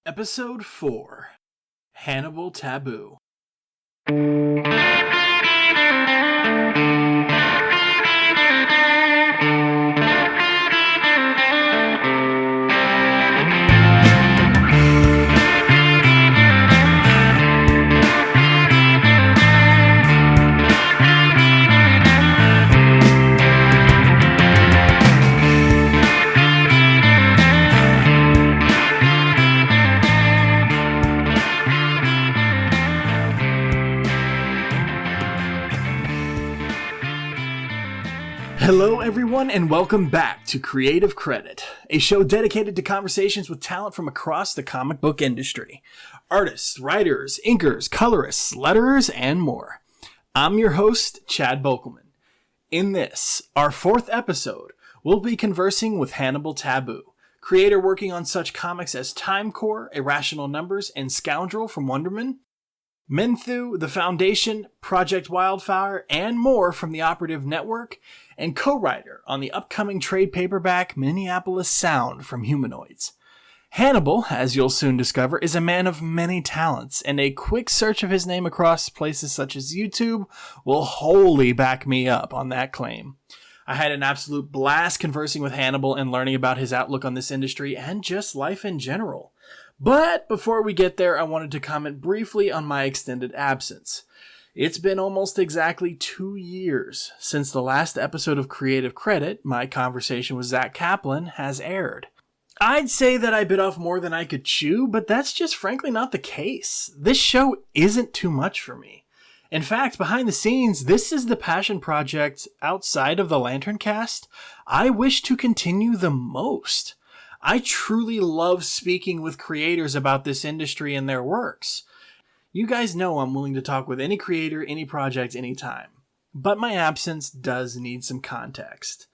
Episode 4, Hannibal Tabu. Hello everyone and welcome back to Creative Credit, a show dedicated to conversations with talent from across the comic book industry. Artists, writers, inkers, colorists, letterers, and more. I'm your host, Chad Bokelman. In this, our fourth episode, we'll be conversing with Hannibal Tabu, creator working on such comics as Time Core, Irrational Numbers, and Scoundrel from Wonderman, Menthu, The Foundation, Project Wildfire, and more from the Operative Network, and co-writer on the upcoming trade paperback MPLS Sound from Humanoids. Hannibal, as you'll soon discover, is a man of many talents, and a quick search of his name across places such as YouTube will wholly back me up on that claim. I had an absolute blast conversing with Hannibal and learning about his outlook on this industry and just life in general. But before we get there, I wanted to comment briefly on my extended absence. It's been almost exactly 2 years since the last episode of Creative Credit, my conversation with Zach Kaplan, has aired. I'd say that I bit off more than I could chew, but that's just frankly not the case. This show isn't too much for me. In fact, behind the scenes, this is the passion project outside of the Lantern Cast I wish to continue the most. I truly love speaking with creators about this industry and their works. You guys know I'm willing to talk with any creator, any project, anytime. But my absence does need some context.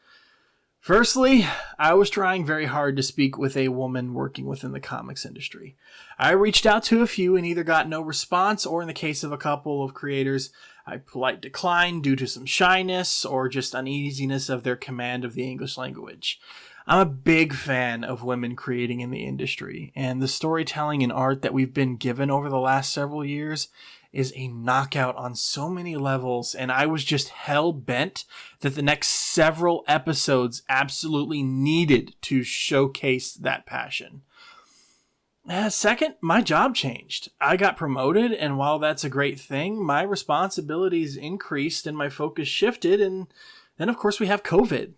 Firstly, I was trying very hard to speak with a woman working within the comics industry. I reached out to a few and either got no response, or in the case of a couple of creators, I polite declined due to some shyness or just uneasiness of their command of the English language. I'm a big fan of women creating in the industry, and the storytelling and art that we've been given over the last several years is a knockout on so many levels, and I was just hell-bent that the next several episodes absolutely needed to showcase that passion. Second, my job changed. I got promoted, and while that's a great thing, my responsibilities increased and my focus shifted, and then of course we have COVID.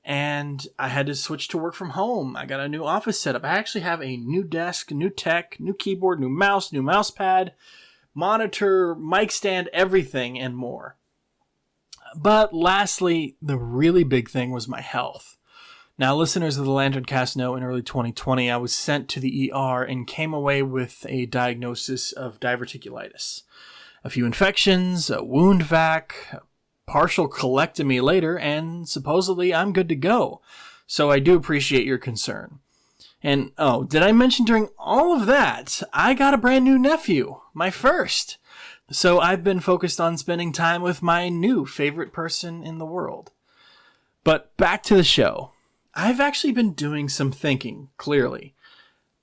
And I had to switch to work from home. I got a new office setup. I actually have a new desk, new tech, new keyboard, new mouse pad, monitor, mic stand, everything and more. But lastly, the really big thing was my health. Now, listeners of the Lantern Cast know in early 2020, I was sent to the ER and came away with a diagnosis of diverticulitis. A few infections, a wound vac, partial colectomy later, and supposedly I'm good to go. So I do appreciate your concern. And did I mention during all of that, I got a brand new nephew, my first. So I've been focused on spending time with my new favorite person in the world. But back to the show. I've actually been doing some thinking, clearly.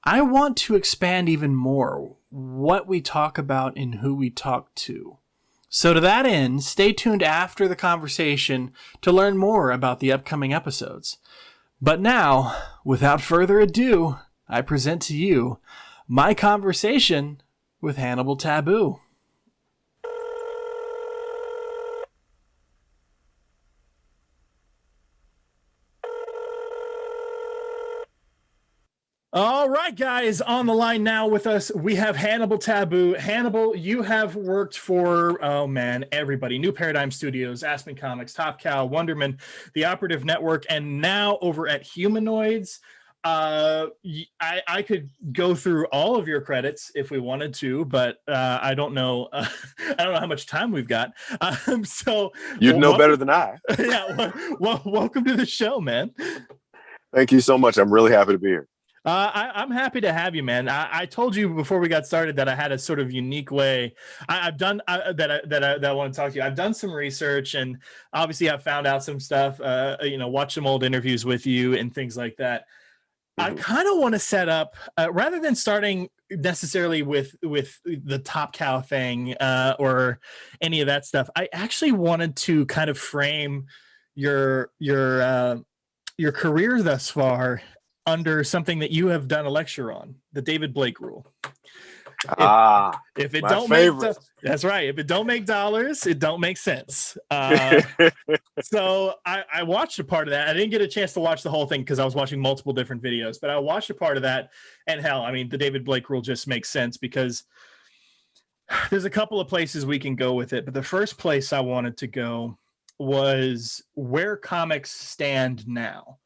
I want to expand even more what we talk about and who we talk to. So to that end, stay tuned after the conversation to learn more about the upcoming episodes. But now, without further ado, I present to you my conversation with Hannibal Tabu. All right, guys, on the line now with us, we have Hannibal Tabu. Hannibal, you have worked for, everybody. New Paradigm Studios, Aspen Comics, Top Cow, Wonderman, the Operative Network, and now over at Humanoids. I could go through all of your credits if we wanted to, but I don't know. I don't know how much time we've got. So you'd know better than I. Yeah. Well, welcome to the show, man. Thank you so much. I'm really happy to be here. I'm happy to have you, man. I told you before we got started that I had a sort of unique way I want to talk to you. I've done some research, and obviously I've found out some stuff, watched some old interviews with you and things like that. I kind of want to set up rather than starting necessarily with the Top Cow thing or any of that stuff. I actually wanted to kind of frame your career thus far under something that you have done a lecture on, the David Blake rule. If it my don't favorite. that's right. If it don't make dollars, it don't make sense. So I watched a part of that. I didn't get a chance to watch the whole thing because I was watching multiple different videos, but I watched a part of that. And hell, I mean, the David Blake rule just makes sense because there's a couple of places we can go with it. But the first place I wanted to go was where comics stand now.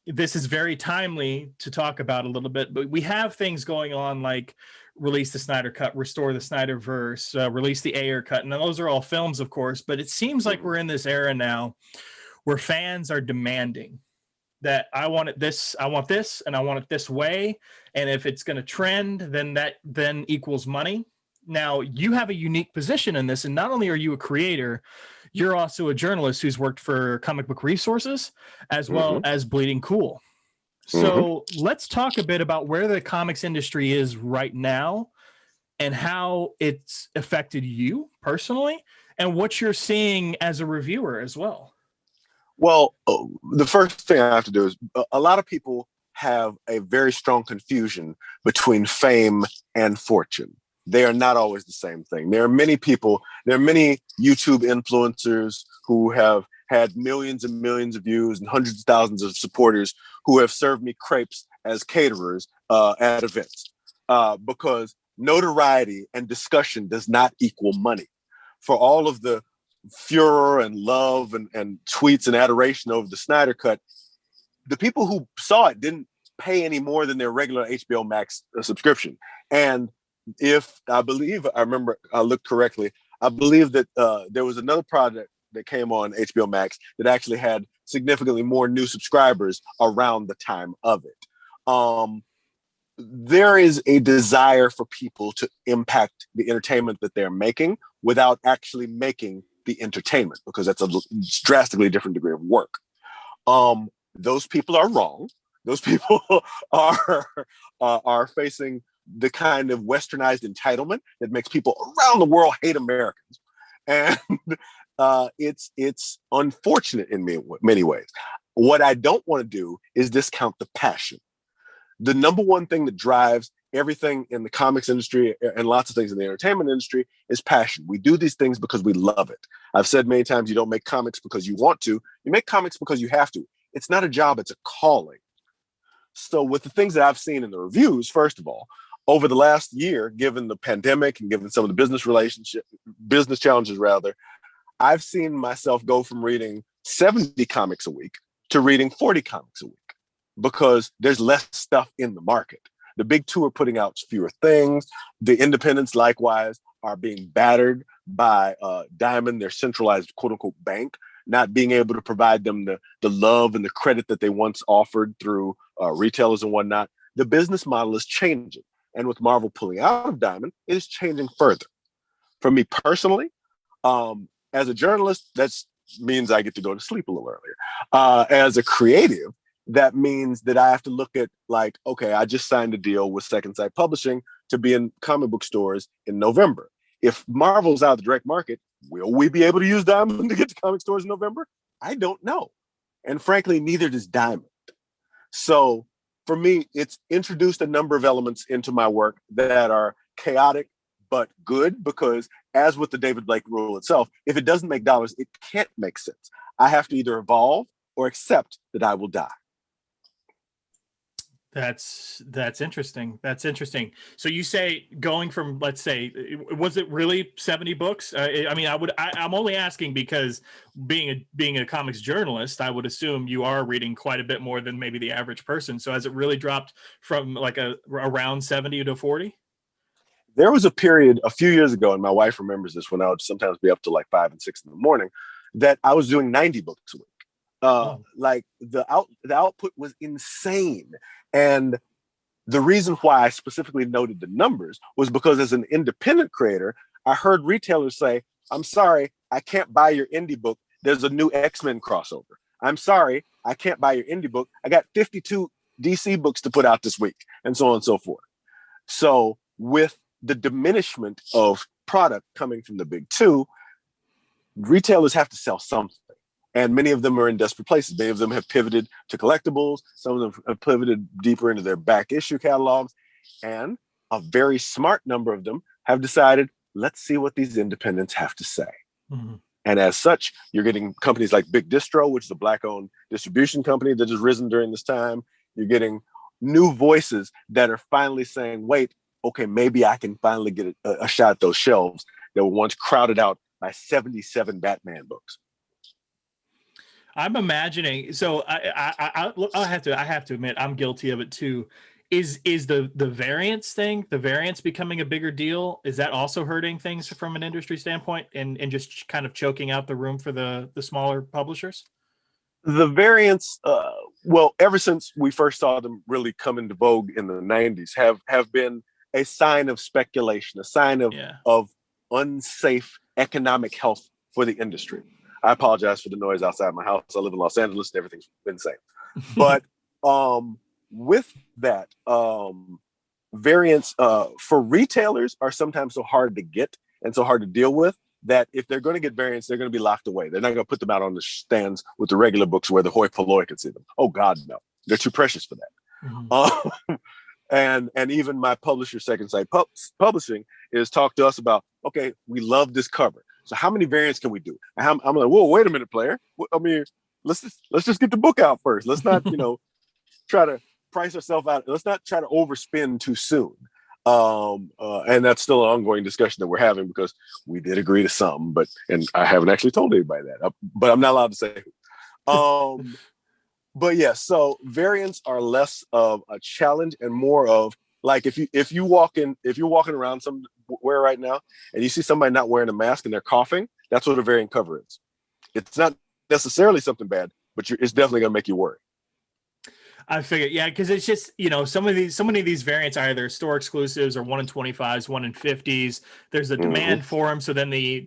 This is very timely to talk about a little bit, but we have things going on like release the Snyder Cut, restore the Snyderverse, release the Ayer Cut. And those are all films, of course, but it seems like we're in this era now where fans are demanding that I want this, and I want it this way. And if it's going to trend, then that then equals money. Now, you have a unique position in this, and not only are you a creator, you're also a journalist who's worked for Comic Book Resources as well as Bleeding Cool. So let's talk a bit about where the comics industry is right now and how it's affected you personally and what you're seeing as a reviewer as well. Well, the first thing I have to do is a lot of people have a very strong confusion between fame and fortune. They are not always the same thing. There are many people, there are many YouTube influencers who have had millions and millions of views and hundreds of thousands of supporters who have served me crepes as caterers at events because notoriety and discussion does not equal money. For all of the furor and love and tweets and adoration over the Snyder Cut, the people who saw it didn't pay any more than their regular HBO Max subscription. And if I remember, I looked correctly, I believe that there was another project that came on HBO Max that actually had significantly more new subscribers around the time of it. There is a desire for people to impact the entertainment that they're making without actually making the entertainment, because that's a drastically different degree of work. Those people are wrong. Those people are facing the kind of westernized entitlement that makes people around the world hate Americans. And it's unfortunate in many ways. What I don't want to do is discount the passion. The number one thing that drives everything in the comics industry and lots of things in the entertainment industry is passion. We do these things because we love it. I've said many times, you don't make comics because you want to. You make comics because you have to. It's not a job, it's a calling. So with the things that I've seen in the reviews, first of all, over the last year, given the pandemic and given some of the business challenges rather, I've seen myself go from reading 70 comics a week to reading 40 comics a week because there's less stuff in the market. The big two are putting out fewer things. The independents, likewise, are being battered by Diamond, their centralized quote unquote bank, not being able to provide them the love and the credit that they once offered through retailers and whatnot. The business model is changing. And with Marvel pulling out of Diamond, it is changing further. For me personally, as a journalist, that means I get to go to sleep a little earlier. As a creative, that means that I have to look at like, okay, I just signed a deal with Second Sight Publishing to be in comic book stores in November. If Marvel's out of the direct market, will we be able to use Diamond to get to comic stores in November? I don't know. And frankly, neither does Diamond. So for me, it's introduced a number of elements into my work that are chaotic, but good, because as with the David Blake rule itself, if it doesn't make dollars, it can't make sense. I have to either evolve or accept that I will die. That's interesting. That's interesting. So you say going from, let's say, was it really 70 books? I mean, I'm only asking because being a comics journalist, I would assume you are reading quite a bit more than maybe the average person. So has it really dropped from like around 70 to 40? There was a period a few years ago, and my wife remembers this, when I would sometimes be up to like 5 and 6 in the morning, that I was doing 90 books a week. Like the output was insane. And the reason why I specifically noted the numbers was because as an independent creator, I heard retailers say, I'm sorry, I can't buy your indie book. There's a new X-Men crossover. I'm sorry, I can't buy your indie book. I got 52 DC books to put out this week, and so on and so forth. So with the diminishment of product coming from the big two, retailers have to sell something. And many of them are in desperate places. Many of them have pivoted to collectibles. Some of them have pivoted deeper into their back issue catalogs. And a very smart number of them have decided, let's see what these independents have to say. Mm-hmm. And as such, you're getting companies like Big Distro, which is a Black-owned distribution company that has risen during this time. You're getting new voices that are finally saying, wait, okay, maybe I can finally get a shot at those shelves that were once crowded out by 77 Batman books. I'm imagining. So I have to admit, I'm guilty of it too. Is the variance thing, the variance becoming a bigger deal? Is that also hurting things from an industry standpoint and just kind of choking out the room for the smaller publishers? The variants, well, ever since we first saw them really come into vogue in the 90s, have been a sign of speculation, a sign of unsafe economic health for the industry. I apologize for the noise outside my house. I live in Los Angeles and everything's insane. But with that, variants for retailers are sometimes so hard to get and so hard to deal with that if they're going to get variants, they're going to be locked away. They're not going to put them out on the stands with the regular books where the hoi polloi can see them. Oh, God, no. They're too precious for that. Mm-hmm. And even my publisher, Second Sight Publishing, is talk to us about, okay, we love this cover. So how many variants can we do? And I'm like, whoa, wait a minute, player. I mean, let's just get the book out first. Let's not, try to price ourselves out. Let's not try to overspend too soon. And that's still an ongoing discussion that we're having because we did agree to something, and I haven't actually told anybody that, but I'm not allowed to say. But yeah, so variants are less of a challenge and more of like if you're walking around somewhere right now and you see somebody not wearing a mask and they're coughing, that's what a variant cover is. It's not necessarily something bad, but it's definitely going to make you worry. I figured, yeah, because it's just, so many of these variants are either store exclusives or 1 in 25s, 1 in 50s. There's a demand for them, so then the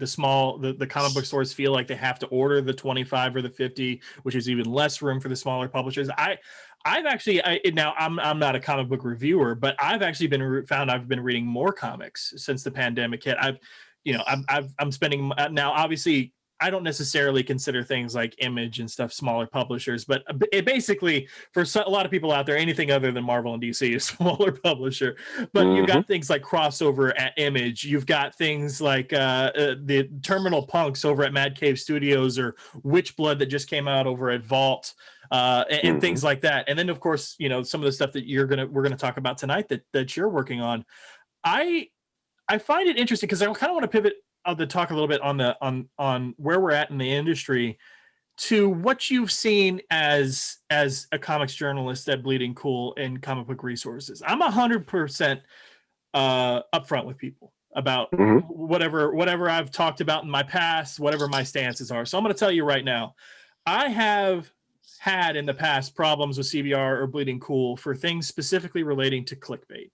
comic book stores feel like they have to order the 25 or the 50, which is even less room for the smaller publishers. I'm not a comic book reviewer, but I've actually I've been reading more comics since the pandemic hit. I'm spending now, obviously. I don't necessarily consider things like Image and stuff smaller publishers, but it basically, for a lot of people out there, anything other than Marvel and DC is smaller publisher. But you've got things like Crossover at Image. You've got things like the Terminal Punks over at Mad Cave Studios, or Witchblood that just came out over at Vault, and things like that. And then, of course, some of the stuff that we're gonna talk about tonight that you're working on. I find it interesting because I kind of want to pivot to talk a little bit on where we're at in the industry to what you've seen as a comics journalist at Bleeding Cool and Comic Book Resources. I'm 100% upfront with people about whatever I've talked about in my past, whatever my stances are. So I'm going to tell you right now, I have had in the past problems with CBR or Bleeding Cool for things specifically relating to clickbait.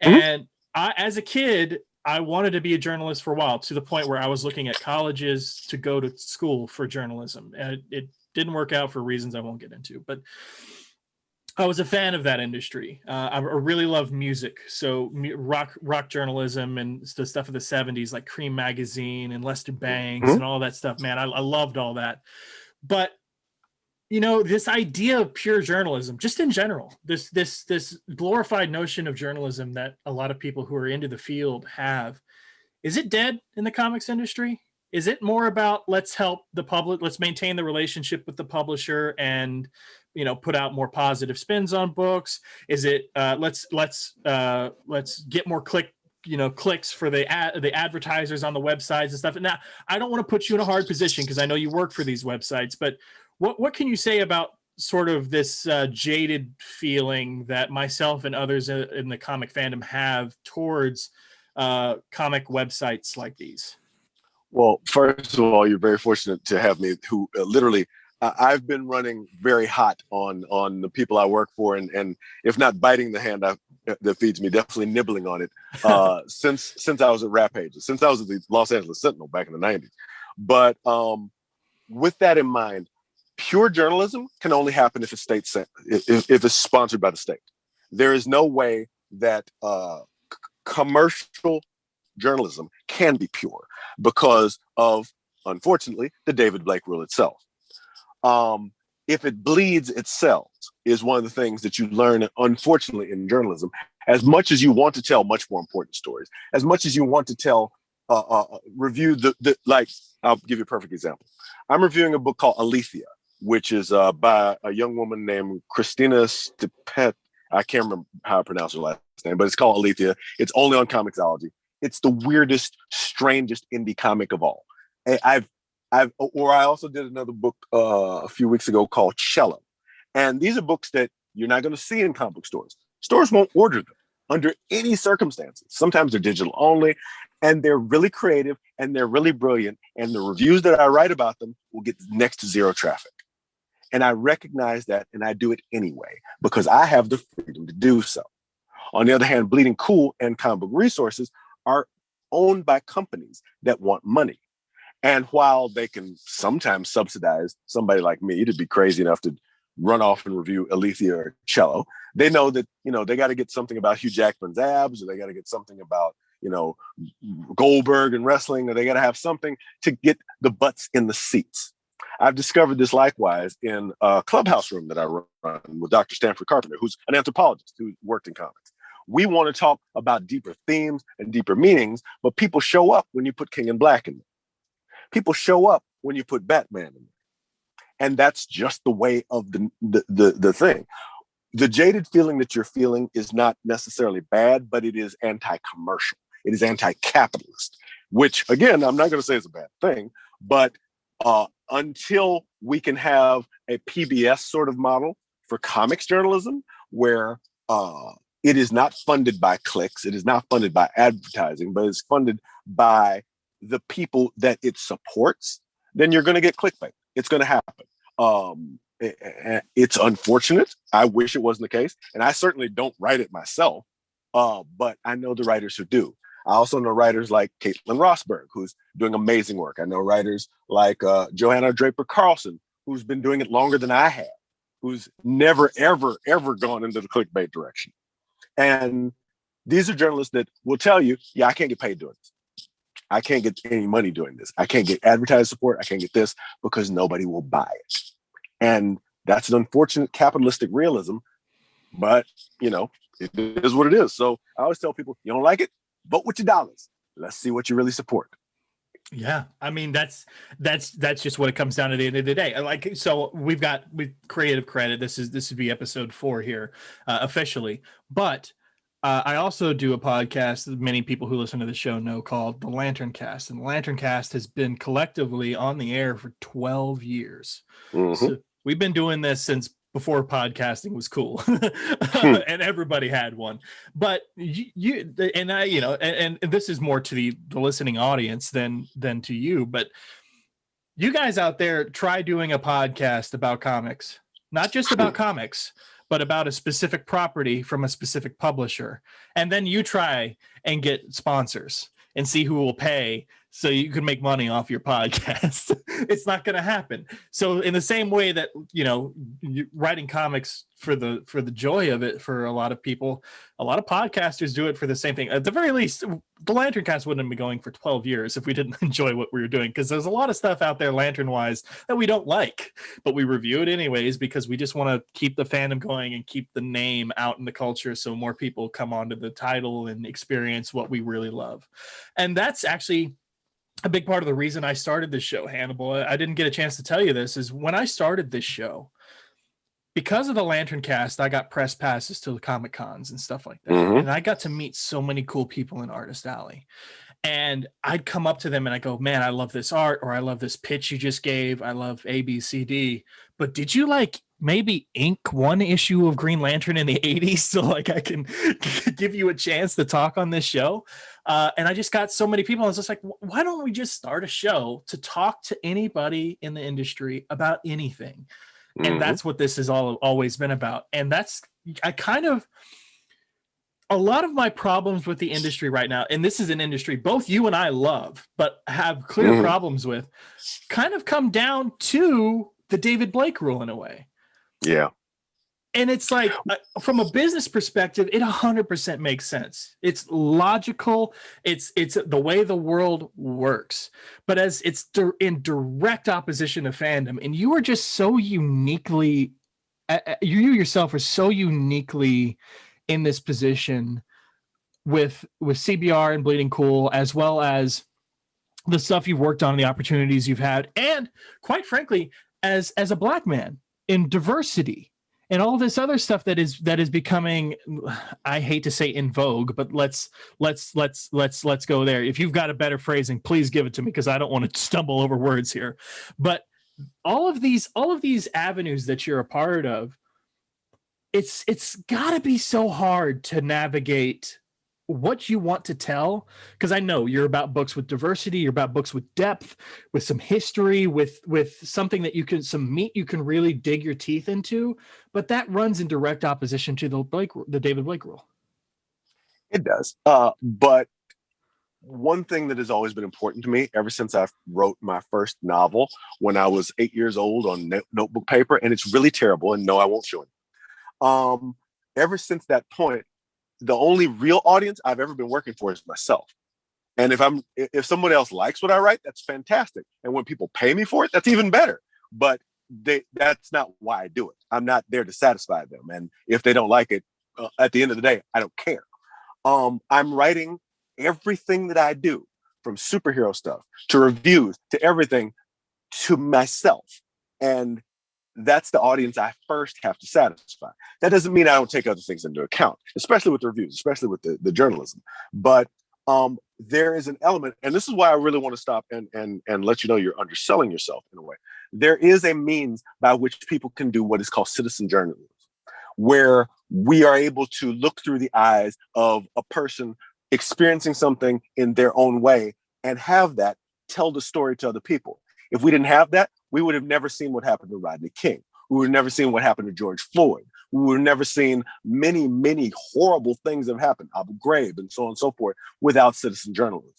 And as a kid, I wanted to be a journalist for a while, to the point where I was looking at colleges to go to school for journalism. And it didn't work out for reasons I won't get into, but I was a fan of that industry. I really love music. So rock journalism and the stuff of the 70s, like Cream Magazine and Lester Bangs and all that stuff, man, I loved all that. But this idea of pure journalism, just in general, this glorified notion of journalism that a lot of people who are into the field have, is it dead in the comics industry? Is it more about let's help the public, let's maintain the relationship with the publisher and put out more positive spins on books? Is it let's get more clicks for the advertisers on the websites and stuff? And now, I don't want to put you in a hard position because I know you work for these websites, but what can you say about sort of this jaded feeling that myself and others in the comic fandom have towards comic websites like these? Well, first of all, you're very fortunate to have me, who literally I've been running very hot on the people I work for, and if not biting the hand that feeds me, definitely nibbling on it since I was at Rap Pages, since I was at the Los Angeles Sentinel back in the 90s. But with that in mind, pure journalism can only happen if it's if it's sponsored by the state. There is no way that commercial journalism can be pure because of, unfortunately, the David Blake rule itself. If it bleeds, it sells is one of the things that you learn, unfortunately, in journalism. As much as you want to tell much more important stories, as much as you want to tell, review like, I'll give you a perfect example. I'm reviewing a book called Alethea, which is by a young woman named Christina Stipet. I can't remember how I pronounce her last name, but it's called Alethea. It's only on Comixology. It's the weirdest, strangest indie comic of all. I also did another book a few weeks ago called Cello. And these are books that you're not going to see in comic book stores. Stores won't order them under any circumstances. Sometimes they're digital only, and they're really creative and they're really brilliant. And the reviews that I write about them will get next to zero traffic. And I recognize that, and I do it anyway because I have the freedom to do so. On the other hand, Bleeding Cool and Comic Book Resources are owned by companies that want money. And while they can sometimes subsidize somebody like me to be crazy enough to run off and review Alethea or Cello, they know that, they got to get something about Hugh Jackman's abs, or they got to get something about, Goldberg and wrestling, or they got to have something to get the butts in the seats. I've discovered this likewise in a clubhouse room that I run with Dr. Stanford Carpenter, who's an anthropologist who worked in comics. We want to talk about deeper themes and deeper meanings, but people show up when you put King in Black in there. People show up when you put Batman in there. And that's just the way of the thing. The jaded feeling that you're feeling is not necessarily bad, but it is anti-commercial. It is anti-capitalist, which, again, I'm not going to say is a bad thing, but until we can have a PBS sort of model for comics journalism where it is not funded by clicks, it is not funded by advertising, but it's funded by the people that it supports, then you're going to get clickbait. It's going to happen. It's unfortunate. I wish it wasn't the case. And I certainly don't write it myself, but I know the writers who do. I also know writers like Caitlin Rossberg, who's doing amazing work. I know writers like Johanna Draper Carlson, who's been doing it longer than I have, who's never, ever, ever gone into the clickbait direction. And these are journalists that will tell you, yeah, I can't get paid doing this. I can't get any money doing this. I can't get advertising support. I can't get this because nobody will buy it. And that's an unfortunate capitalistic realism, but, it is what it is. So I always tell people, you don't like it? Vote with your dollars. Let's see what you really support. Yeah, I mean that's just what it comes down to at the end of the day. So we've creative credit. This would be episode 4 here officially, but I also do a podcast that many people who listen to the show know called The Lantern Cast, and The Lantern Cast has been collectively on the air for 12 years. Mm-hmm. So we've been doing this since before podcasting was cool and everybody had one, but you and I, and this is more to the listening audience than to you, but you guys out there try doing a podcast about comics, not just about comics, but about a specific property from a specific publisher. And then you try and get sponsors and see who will pay so you can make money off your podcast. It's not going to happen. So in the same way that, writing comics for the joy of it, for a lot of people, a lot of podcasters do it for the same thing. At the very least, the Lantern Cast wouldn't have been going for 12 years if we didn't enjoy what we were doing, because there's a lot of stuff out there Lantern wise that we don't like, but we review it anyways because we just want to keep the fandom going and keep the name out in the culture so more people come onto the title and experience what we really love. And that's actually a big part of the reason I started this show, Hannibal. I didn't get a chance to tell you this, is when I started this show, because of the Lantern Cast, I got press passes to the Comic Cons and stuff like that. Mm-hmm. And I got to meet so many cool people in Artist Alley. And I'd come up to them and I go, man, I love this art, or I love this pitch you just gave. I love A, B, C, D. But did you maybe ink one issue of Green Lantern in the 80s so I can give you a chance to talk on this show? And I just got so many people. I was just like, why don't we just start a show to talk to anybody in the industry about anything? Mm-hmm. And that's what this has always been about. And a lot of my problems with the industry right now, and this is an industry both you and I love, but have clear problems with, kind of come down to the David Blake rule in a way. Yeah. And it's like, from a business perspective, it 100% makes sense. It's logical. It's the way the world works. But as it's in direct opposition to fandom, and you are just so uniquely, you yourself are so uniquely in this position with CBR and Bleeding Cool, as well as the stuff you've worked on, the opportunities you've had, and quite frankly, as a Black man in diversity and all this other stuff that is becoming, I hate to say in vogue, but let's go there. If you've got a better phrasing, please give it to me, because I don't want to stumble over words here. But all of these avenues that you're a part of, it's got to be so hard to navigate what you want to tell, because I know you're about books with diversity, you're about books with depth, with some history, with something that some meat you can really dig your teeth into, but that runs in direct opposition to the David Blake rule. It does. But one thing that has always been important to me ever since I wrote my first novel when I was 8 years old on notebook paper, and it's really terrible, and no, I won't show it. Ever since that point, the only real audience I've ever been working for is myself. And if someone else likes what I write, that's fantastic. And when people pay me for it, that's even better. But that's not why I do it. I'm not there to satisfy them. And if they don't like it, at the end of the day, I don't care. I'm writing everything that I do, from superhero stuff to reviews to everything, to myself. And that's the audience I first have to satisfy. That doesn't mean I don't take other things into account, especially with the reviews, especially with the journalism. But there is an element, and this is why I really want to stop and let you know you're underselling yourself in a way. There is a means by which people can do what is called citizen journalism, where we are able to look through the eyes of a person experiencing something in their own way and have that tell the story to other people. If we didn't have that, we would have never seen what happened to Rodney King. We would have never seen what happened to George Floyd. We would have never seen many, many horrible things that have happened, Abu Ghraib and so on and so forth, without citizen journalism.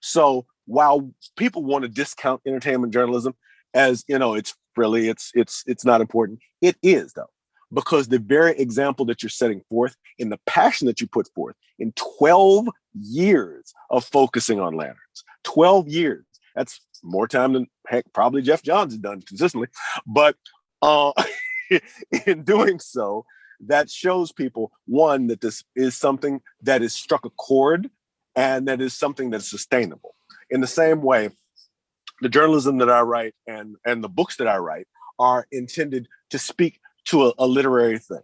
So while people want to discount entertainment journalism as, it's frilly, it's not important, it is, though, because the very example that you're setting forth in the passion that you put forth in 12 years of focusing on lanterns, 12 years, that's more time than, heck, probably Jeff Johns has done consistently. But in doing so, that shows people, one, that this is something that has struck a chord and that is something that's sustainable. In the same way, the journalism that I write and the books that I write are intended to speak to a literary thing.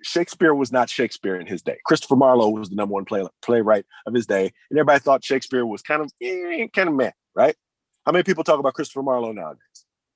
Shakespeare was not Shakespeare in his day. Christopher Marlowe was the number one playwright of his day, and everybody thought Shakespeare was kind of meh, right? How many people talk about Christopher Marlowe nowadays?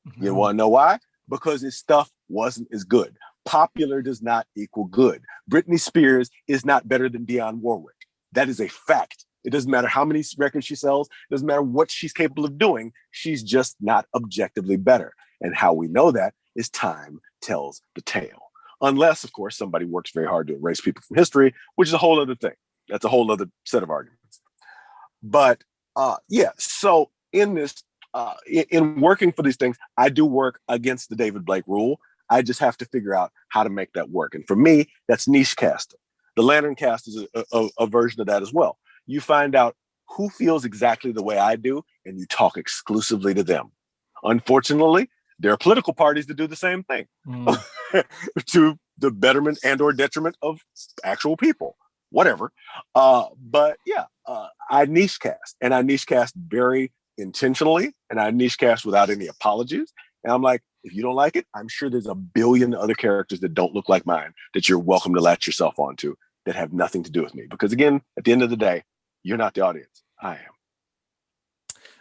Mm-hmm. You want to know why? Because his stuff wasn't as good. Popular does not equal good. Britney Spears is not better than Dionne Warwick. That is a fact. It doesn't matter how many records she sells. It doesn't matter what she's capable of doing. She's just not objectively better. And how we know that is time tells the tale. Unless, of course, somebody works very hard to erase people from history, which is a whole other thing. That's a whole other set of arguments. But so in this, in working for these things, I do work against the David Blake rule. I just have to figure out how to make that work. And for me, that's niche casting. The Lantern Cast is a version of that as well. You find out who feels exactly the way I do, and you talk exclusively to them. Unfortunately, there are political parties that do the same thing to the betterment and or detriment of actual people, whatever. But I niche cast, and I niche cast very intentionally, and I niche cast without any apologies. And I'm like, if you don't like it, I'm sure there's a billion other characters that don't look like mine that you're welcome to latch yourself onto that have nothing to do with me. Because again, at the end of the day, you're not the audience. I am.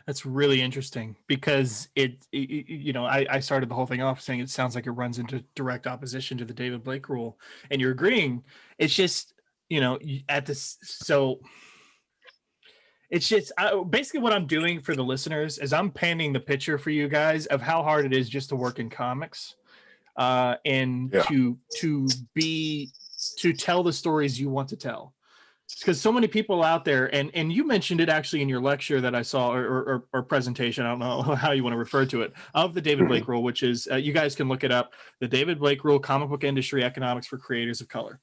That's really interesting because I started the whole thing off saying it sounds like it runs into direct opposition to the David Blake rule, and you're agreeing. It's just, at this, so it's just basically what I'm doing for the listeners is I'm painting the picture for you guys of how hard it is just to work in comics, and to tell the stories you want to tell. because so many people out there, and you mentioned it actually in your lecture that I saw, or presentation, I don't know how you want to refer to it, of the David Blake Rule, which is, you guys can look it up, the David Blake Rule, Comic Book Industry Economics for Creators of Color.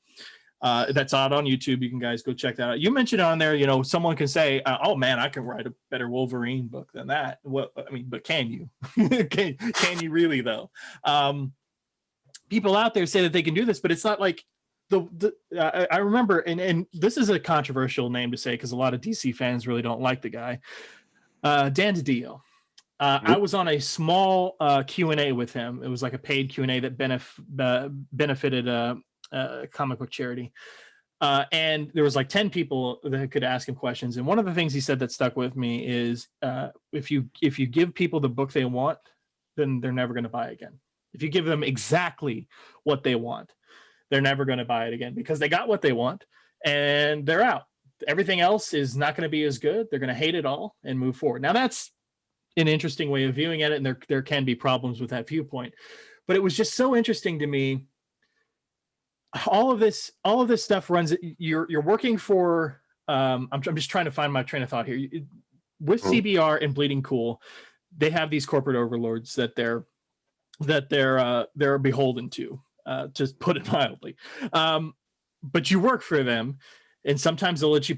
That's out on YouTube. You can guys go check that out. You mentioned on there, someone can say, oh man, I can write a better Wolverine book than that. Well, I mean, but can you? can you really though? People out there say that they can do this, but it's not like I remember, and this is a controversial name to say because a lot of DC fans really don't like the guy, Dan DiDio. I was on a small Q&A with him. It was like a paid Q&A that benefited a comic book charity. And there was like 10 people that could ask him questions. And one of the things he said that stuck with me is if you give people the book they want, then they're never going to buy it again. If you give them exactly what they want, they're never going to buy it again because they got what they want and they're out. Everything else is not going to be as good. They're going to hate it all and move forward. Now that's an interesting way of viewing it, and there can be problems with that viewpoint. But it was just so interesting to me. All of this stuff runs. You're working for. I'm just trying to find my train of thought here. With CBR and Bleeding Cool, they have these corporate overlords that they're beholden to put it mildly. But you work for them, and sometimes they'll let you.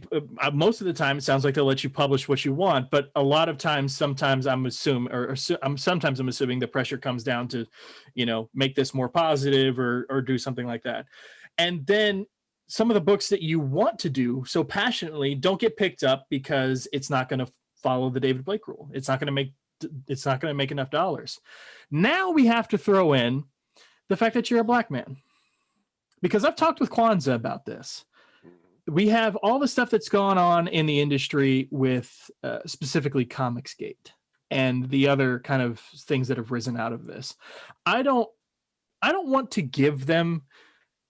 Most of the time, it sounds like they'll let you publish what you want. But a lot of times, sometimes I'm assuming the pressure comes down to, make this more positive or do something like that. And then some of the books that you want to do so passionately don't get picked up because it's not going to follow the David Blake rule. It's not going to make enough dollars. Now we have to throw in the fact that you're a black man, because I've talked with Kwanzaa about this. We have all the stuff that's gone on in the industry with specifically Comicsgate and the other kind of things that have risen out of this. I don't want to give them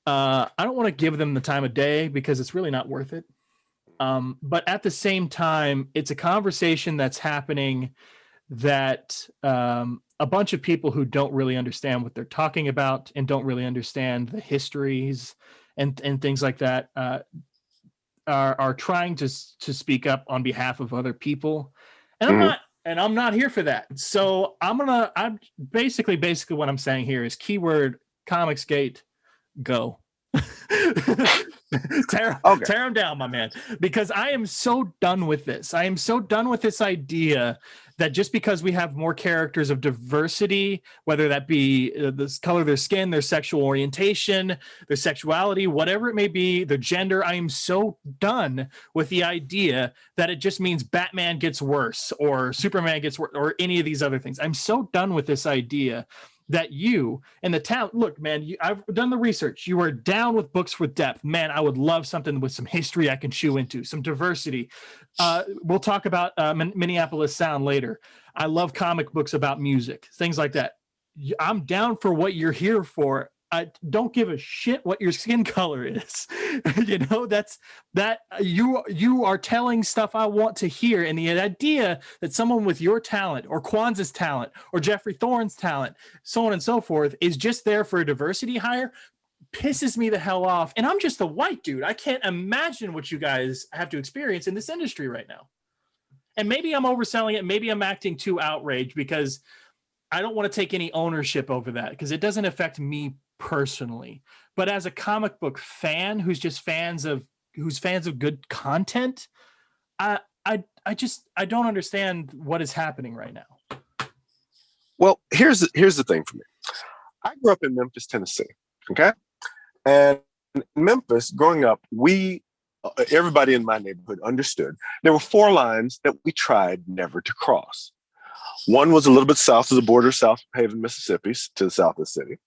the time of day because it's really not worth it. But at the same time, it's a conversation that's happening that a bunch of people who don't really understand what they're talking about and don't really understand the histories and things like that are trying to speak up on behalf of other people. And I'm not here for that. So I'm basically what I'm saying here is keyword Comicsgate, go. tear them down, my man, because I am so done with this. I am so done with this idea that just because we have more characters of diversity, whether that be the color of their skin, their sexual orientation, their sexuality, whatever it may be, their gender, I am so done with the idea that it just means Batman gets worse or Superman gets worse or any of these other things. I'm so done with this idea that you and the town, look, man, I've done the research. You are down with books with depth. Man, I would love something with some history I can chew into, some diversity. We'll talk about Minneapolis Sound later. I love comic books about music, things like that. I'm down for what you're here for. I don't give a shit what your skin color is. That's that you are telling stuff I want to hear. And the idea that someone with your talent or Kwanzaa's talent or Jeffrey Thorne's talent, so on and so forth, is just there for a diversity hire pisses me the hell off. And I'm just a white dude. I can't imagine what you guys have to experience in this industry right now. And maybe I'm overselling it. Maybe I'm acting too outraged because I don't want to take any ownership over that because it doesn't affect me personally. But as a comic book fan who's fans of good content, I don't understand what is happening right now. Well, here's the thing for me. I grew up in Memphis, Tennessee. Okay, and in Memphis, growing up, everybody in my neighborhood understood there were 4 lines that we tried never to cross. One was a little bit south of the border, South Haven, Mississippi, to the south of the city.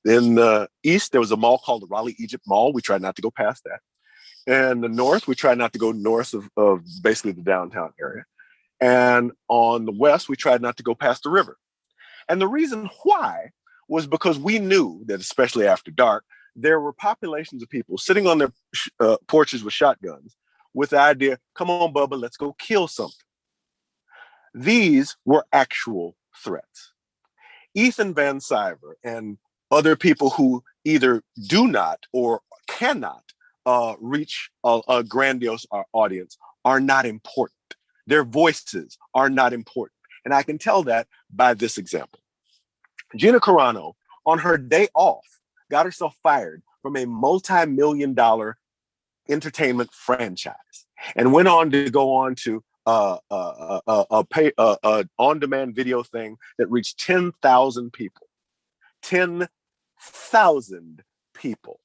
In the east, there was a mall called the Raleigh Egypt Mall. We tried not to go past that. And the north, we tried not to go north of basically the downtown area. And on the west, we tried not to go past the river. And the reason why was because we knew that, especially after dark, there were populations of people sitting on their porches with shotguns with the idea, come on, Bubba, let's go kill something. These were actual threats. Ethan Van Sciver and other people who either do not or cannot reach a grandiose audience are not important. Their voices are not important. And I can tell that by this example. Gina Carano, on her day off, got herself fired from a multi-million-dollar entertainment franchise and went on to go on to a on-demand video thing that reached 10,000 people. 10,000 people.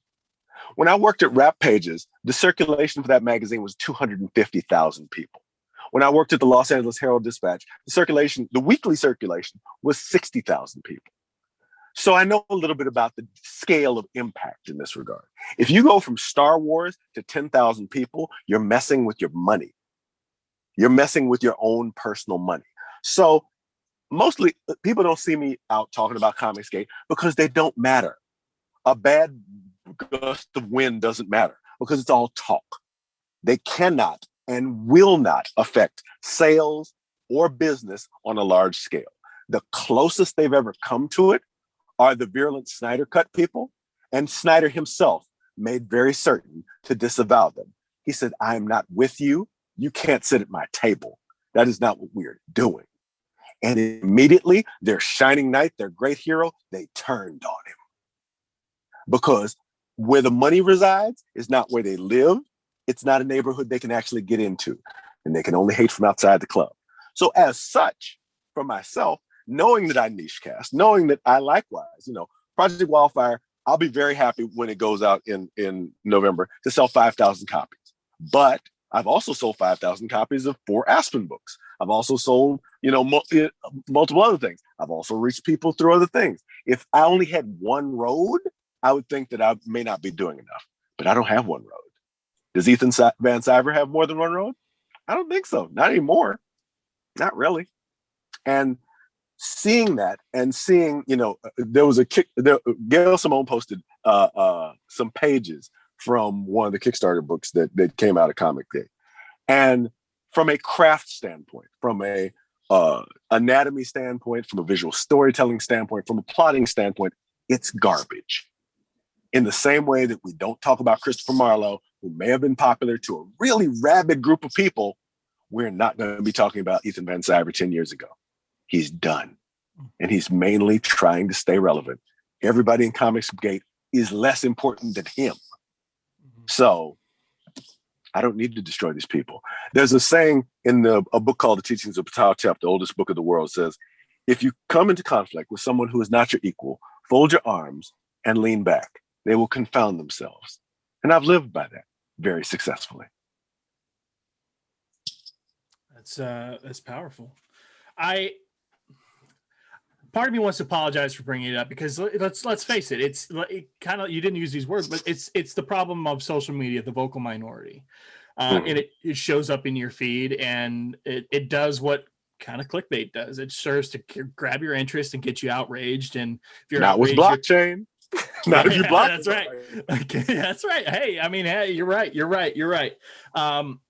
When I worked at Rap Pages, the circulation for that magazine was 250,000 people. When I worked at the Los Angeles Herald-Dispatch, the weekly circulation was 60,000 people. So I know a little bit about the scale of impact in this regard. If you go from Star Wars to 10,000 people, you're messing with your money. You're messing with your own personal money. So mostly people don't see me out talking about Comicsgate because they don't matter. A bad gust of wind doesn't matter because it's all talk. They cannot and will not affect sales or business on a large scale. The closest they've ever come to it are the virulent Snyder Cut people, and Snyder himself made very certain to disavow them. He said, I am not with you. You can't sit at my table. That is not what we're doing. And immediately, their shining knight, their great hero, they turned on him. Because where the money resides is not where they live. It's not a neighborhood they can actually get into. And they can only hate from outside the club. So as such, for myself, knowing that I niche cast, knowing that I likewise, Project Wildfire, I'll be very happy when it goes out in November to sell 5,000 copies. But I've also sold 5,000 copies of 4 Aspen books. I've also sold, multiple other things. I've also reached people through other things. If I only had one road, I would think that I may not be doing enough. But I don't have one road. Does Ethan Van Sciver have more than one road? I don't think so. Not anymore. Not really. And seeing that and seeing, there was Gail Simone posted some pages from one of the Kickstarter books that came out of Comic Day. And from a craft standpoint, from a anatomy standpoint, from a visual storytelling standpoint, from a plotting standpoint, it's garbage. In the same way that we don't talk about Christopher Marlowe, who may have been popular to a really rabid group of people, we're not going to be talking about Ethan Van Sciver 10 years ago. He's done. And he's mainly trying to stay relevant. Everybody in Comicsgate is less important than him. So I don't need to destroy these people. There's a saying in a book called The Teachings of Tao Tep, the oldest book of the world, says, if you come into conflict with someone who is not your equal, fold your arms and lean back. They will confound themselves. And I've lived by that very successfully. That's powerful. Part of me wants to apologize for bringing it up because let's face it, it's kind of, you didn't use these words, but it's the problem of social media, the vocal minority. And it shows up in your feed, and it does what kind of clickbait does. It serves to grab your interest and get you outraged. And if you're not with blockchain, not if you block. That's right. Okay, that's right. Hey, I mean, hey, you're right. And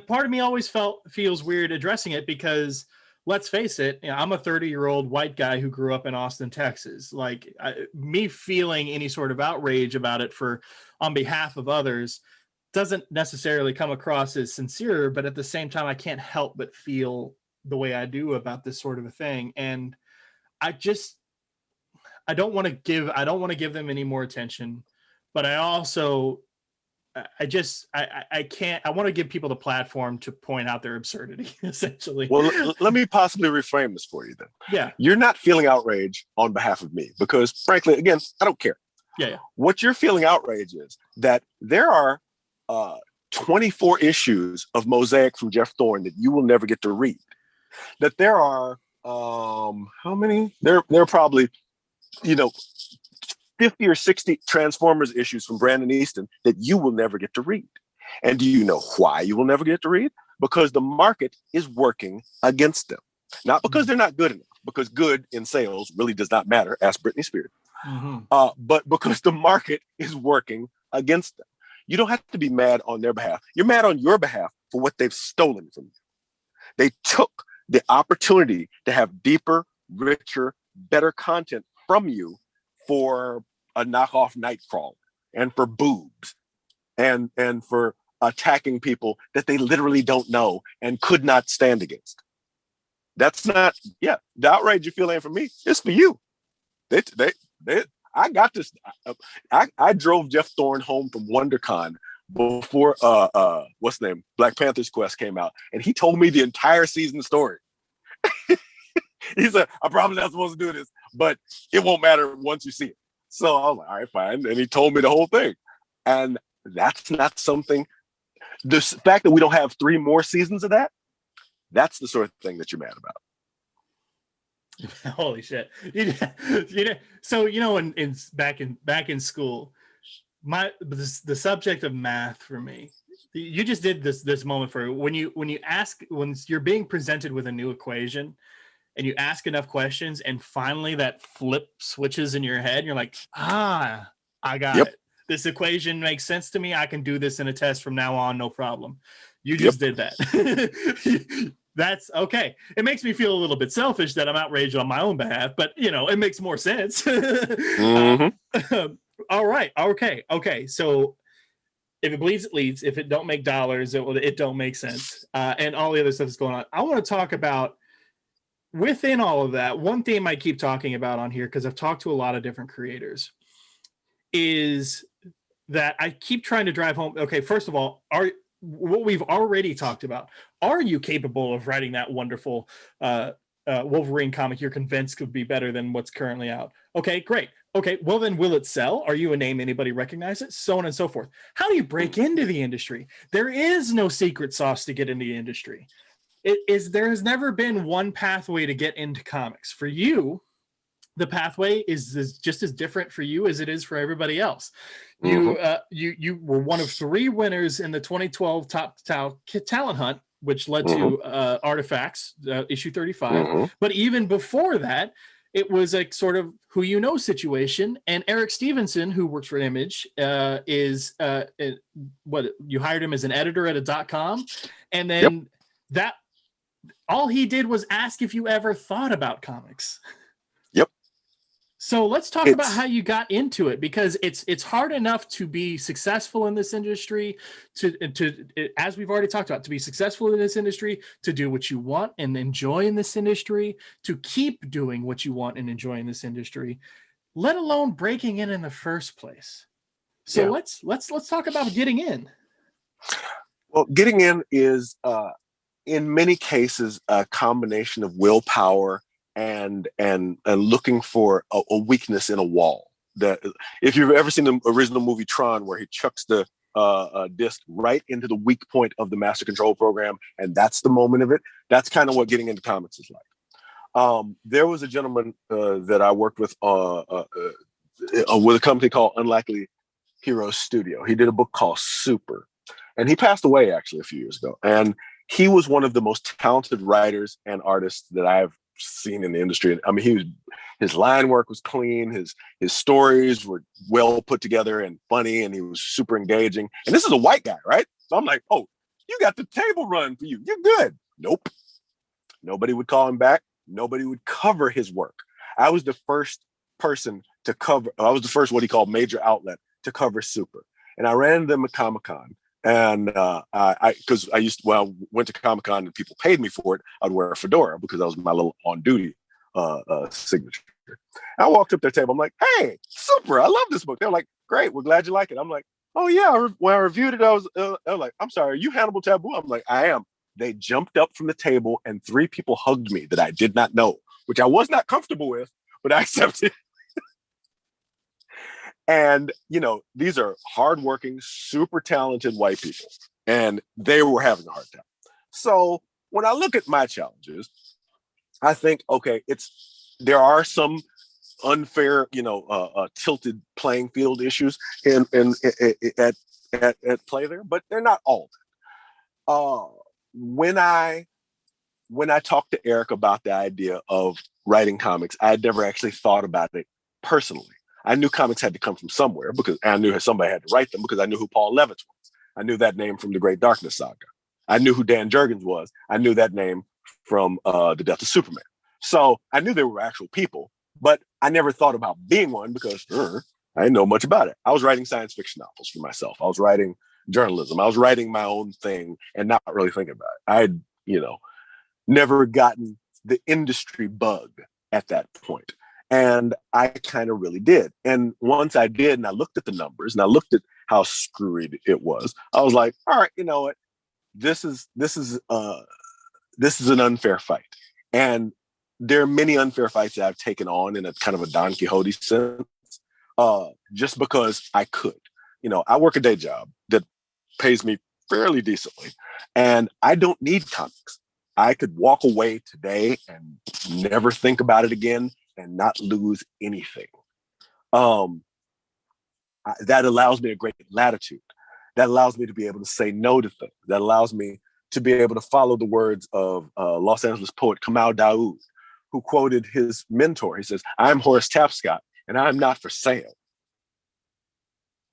part of me always feels weird addressing it because, let's face it, I'm a 30-year-old white guy who grew up in Austin, Texas. Like, me feeling any sort of outrage about it on behalf of others doesn't necessarily come across as sincere, but at the same time, I can't help but feel the way I do about this sort of a thing. And I don't want to give them any more attention, but I also, I can't. I want to give people the platform to point out their absurdity, essentially. Well, let me possibly reframe this for you then. Yeah. You're not feeling outrage on behalf of me because, frankly, again, I don't care. Yeah. What you're feeling outrage is that there are 24 issues of Mosaic from Jeff Thorne that you will never get to read. That there are, how many? There are probably, 50 or 60 Transformers issues from Brandon Easton that you will never get to read. And do you know why you will never get to read? Because the market is working against them. Not because they're not good enough, because good in sales really does not matter, ask Britney Spears. But because the market is working against them. You don't have to be mad on their behalf. You're mad on your behalf for what they've stolen from you. They took the opportunity to have deeper, richer, better content from you for a knockoff Nightcrawler and for boobs and for attacking people that they literally don't know and could not stand against. That's not, yeah, the outrage you feel ain't for me. It's for you. They I got this. I drove Jeff Thorne home from WonderCon before what's the name, Black Panther's Quest came out, and he told me the entire season story. He said, "I'm probably not supposed to do this, but it won't matter once you see it." So I was like, "All right, fine," and he told me the whole thing, and that's not something. The fact that we don't have 3 more seasons of that, that's the sort of thing that you're mad about. Holy shit! So back in school, the subject of math for me. You just did this moment for when you're being presented with a new equation, and you ask enough questions, and finally that flip switches in your head, and you're like, I got it. This equation makes sense to me. I can do this in a test from now on, no problem. You just did that. That's okay. It makes me feel a little bit selfish that I'm outraged on my own behalf, but it makes more sense. Mm-hmm. All right. Okay. So if it bleeds, it leads. If it don't make dollars, it don't make sense. And all the other stuff that's going on. I want to talk about within all of that. One theme I keep talking about on here, because I've talked to a lot of different creators, is that I keep trying to drive home. Okay, first of all, what we've already talked about. Are you capable of writing that wonderful Wolverine comic you're convinced could be better than what's currently out? Okay, great. Okay, well then, will it sell? Are you a name anybody recognizes? So on and so forth. How do you break into the industry? There is no secret sauce to get into the industry. There has never been one pathway to get into comics. For you, the pathway is just as different for you as it is for everybody else. You were one of 3 winners in the 2012 Top Talent Hunt, which led to Artifacts, issue 35. But even before that, it was a sort of who you know situation. And Eric Stevenson, who works for Image, is what you hired him as an editor at a .com, and then that all he did was ask if you ever thought about comics. So let's talk about how you got into it, because it's hard enough to be successful in this industry, to as we've already talked about, to be successful in this industry, to do what you want and enjoy in this industry, to keep doing what you want and enjoy in this industry, let alone breaking in the first place. So let's talk about getting in. Well, getting in is in many cases a combination of willpower and looking for a weakness in a wall. That if you've ever seen the original movie Tron, where he chucks the disc right into the weak point of the master control program, and that's the moment of it. That's kind of what getting into comics is like. There was a gentleman that I worked with a company called Unlikely Heroes Studio. He did a book called Super, and he passed away actually a few years ago. And he was one of the most talented writers and artists that I've seen in the industry. I mean, his line work was clean. His stories were well put together and funny, and he was super engaging. And this is a white guy, right? So I'm like, oh, you got the table run for you. You're good. Nope. Nobody would call him back. Nobody would cover his work. I was the first person to cover. I was the first what he called major outlet to cover Super, and I ran them at Comic-Con. And because I went to Comic-Con and people paid me for it, I'd wear a fedora because that was my little on-duty signature. I walked up their table. I'm like, hey, Super, I love this book. They're like, great, we're glad you like it. I'm like, oh yeah, when I reviewed it, I was like, I'm sorry, are you Hannibal Tabu? I'm like, I am. They jumped up from the table and 3 people hugged me that I did not know, which I was not comfortable with, but I accepted. And, these are hardworking, super talented white people, and they were having a hard time. So when I look at my challenges, I think, okay, there are some unfair, tilted playing field issues at play there, but they're not all. When I talked to Eric about the idea of writing comics, I had never actually thought about it personally. I knew comics had to come from somewhere because I knew somebody had to write them, because I knew who Paul Levitz was. I knew that name from the Great Darkness saga. I knew who Dan Jurgens was. I knew that name from The Death of Superman. So I knew they were actual people, but I never thought about being one because I didn't know much about it. I was writing science fiction novels for myself. I was writing journalism. I was writing my own thing and not really thinking about it. I had, never gotten the industry bug at that point. And I kind of really did. And once I did, and I looked at the numbers and I looked at how screwy it was, I was like, all right, you know what? This is an unfair fight. And there are many unfair fights that I've taken on in a kind of a Don Quixote sense, just because I could. I work a day job that pays me fairly decently, and I don't need comics. I could walk away today and never think about it again and not lose anything. That allows me a great latitude. That allows me to be able to say no to things. That allows me to be able to follow the words of Los Angeles poet Kamau Daoud, who quoted his mentor. He says, "I'm Horace Tapscott, and I'm not for sale."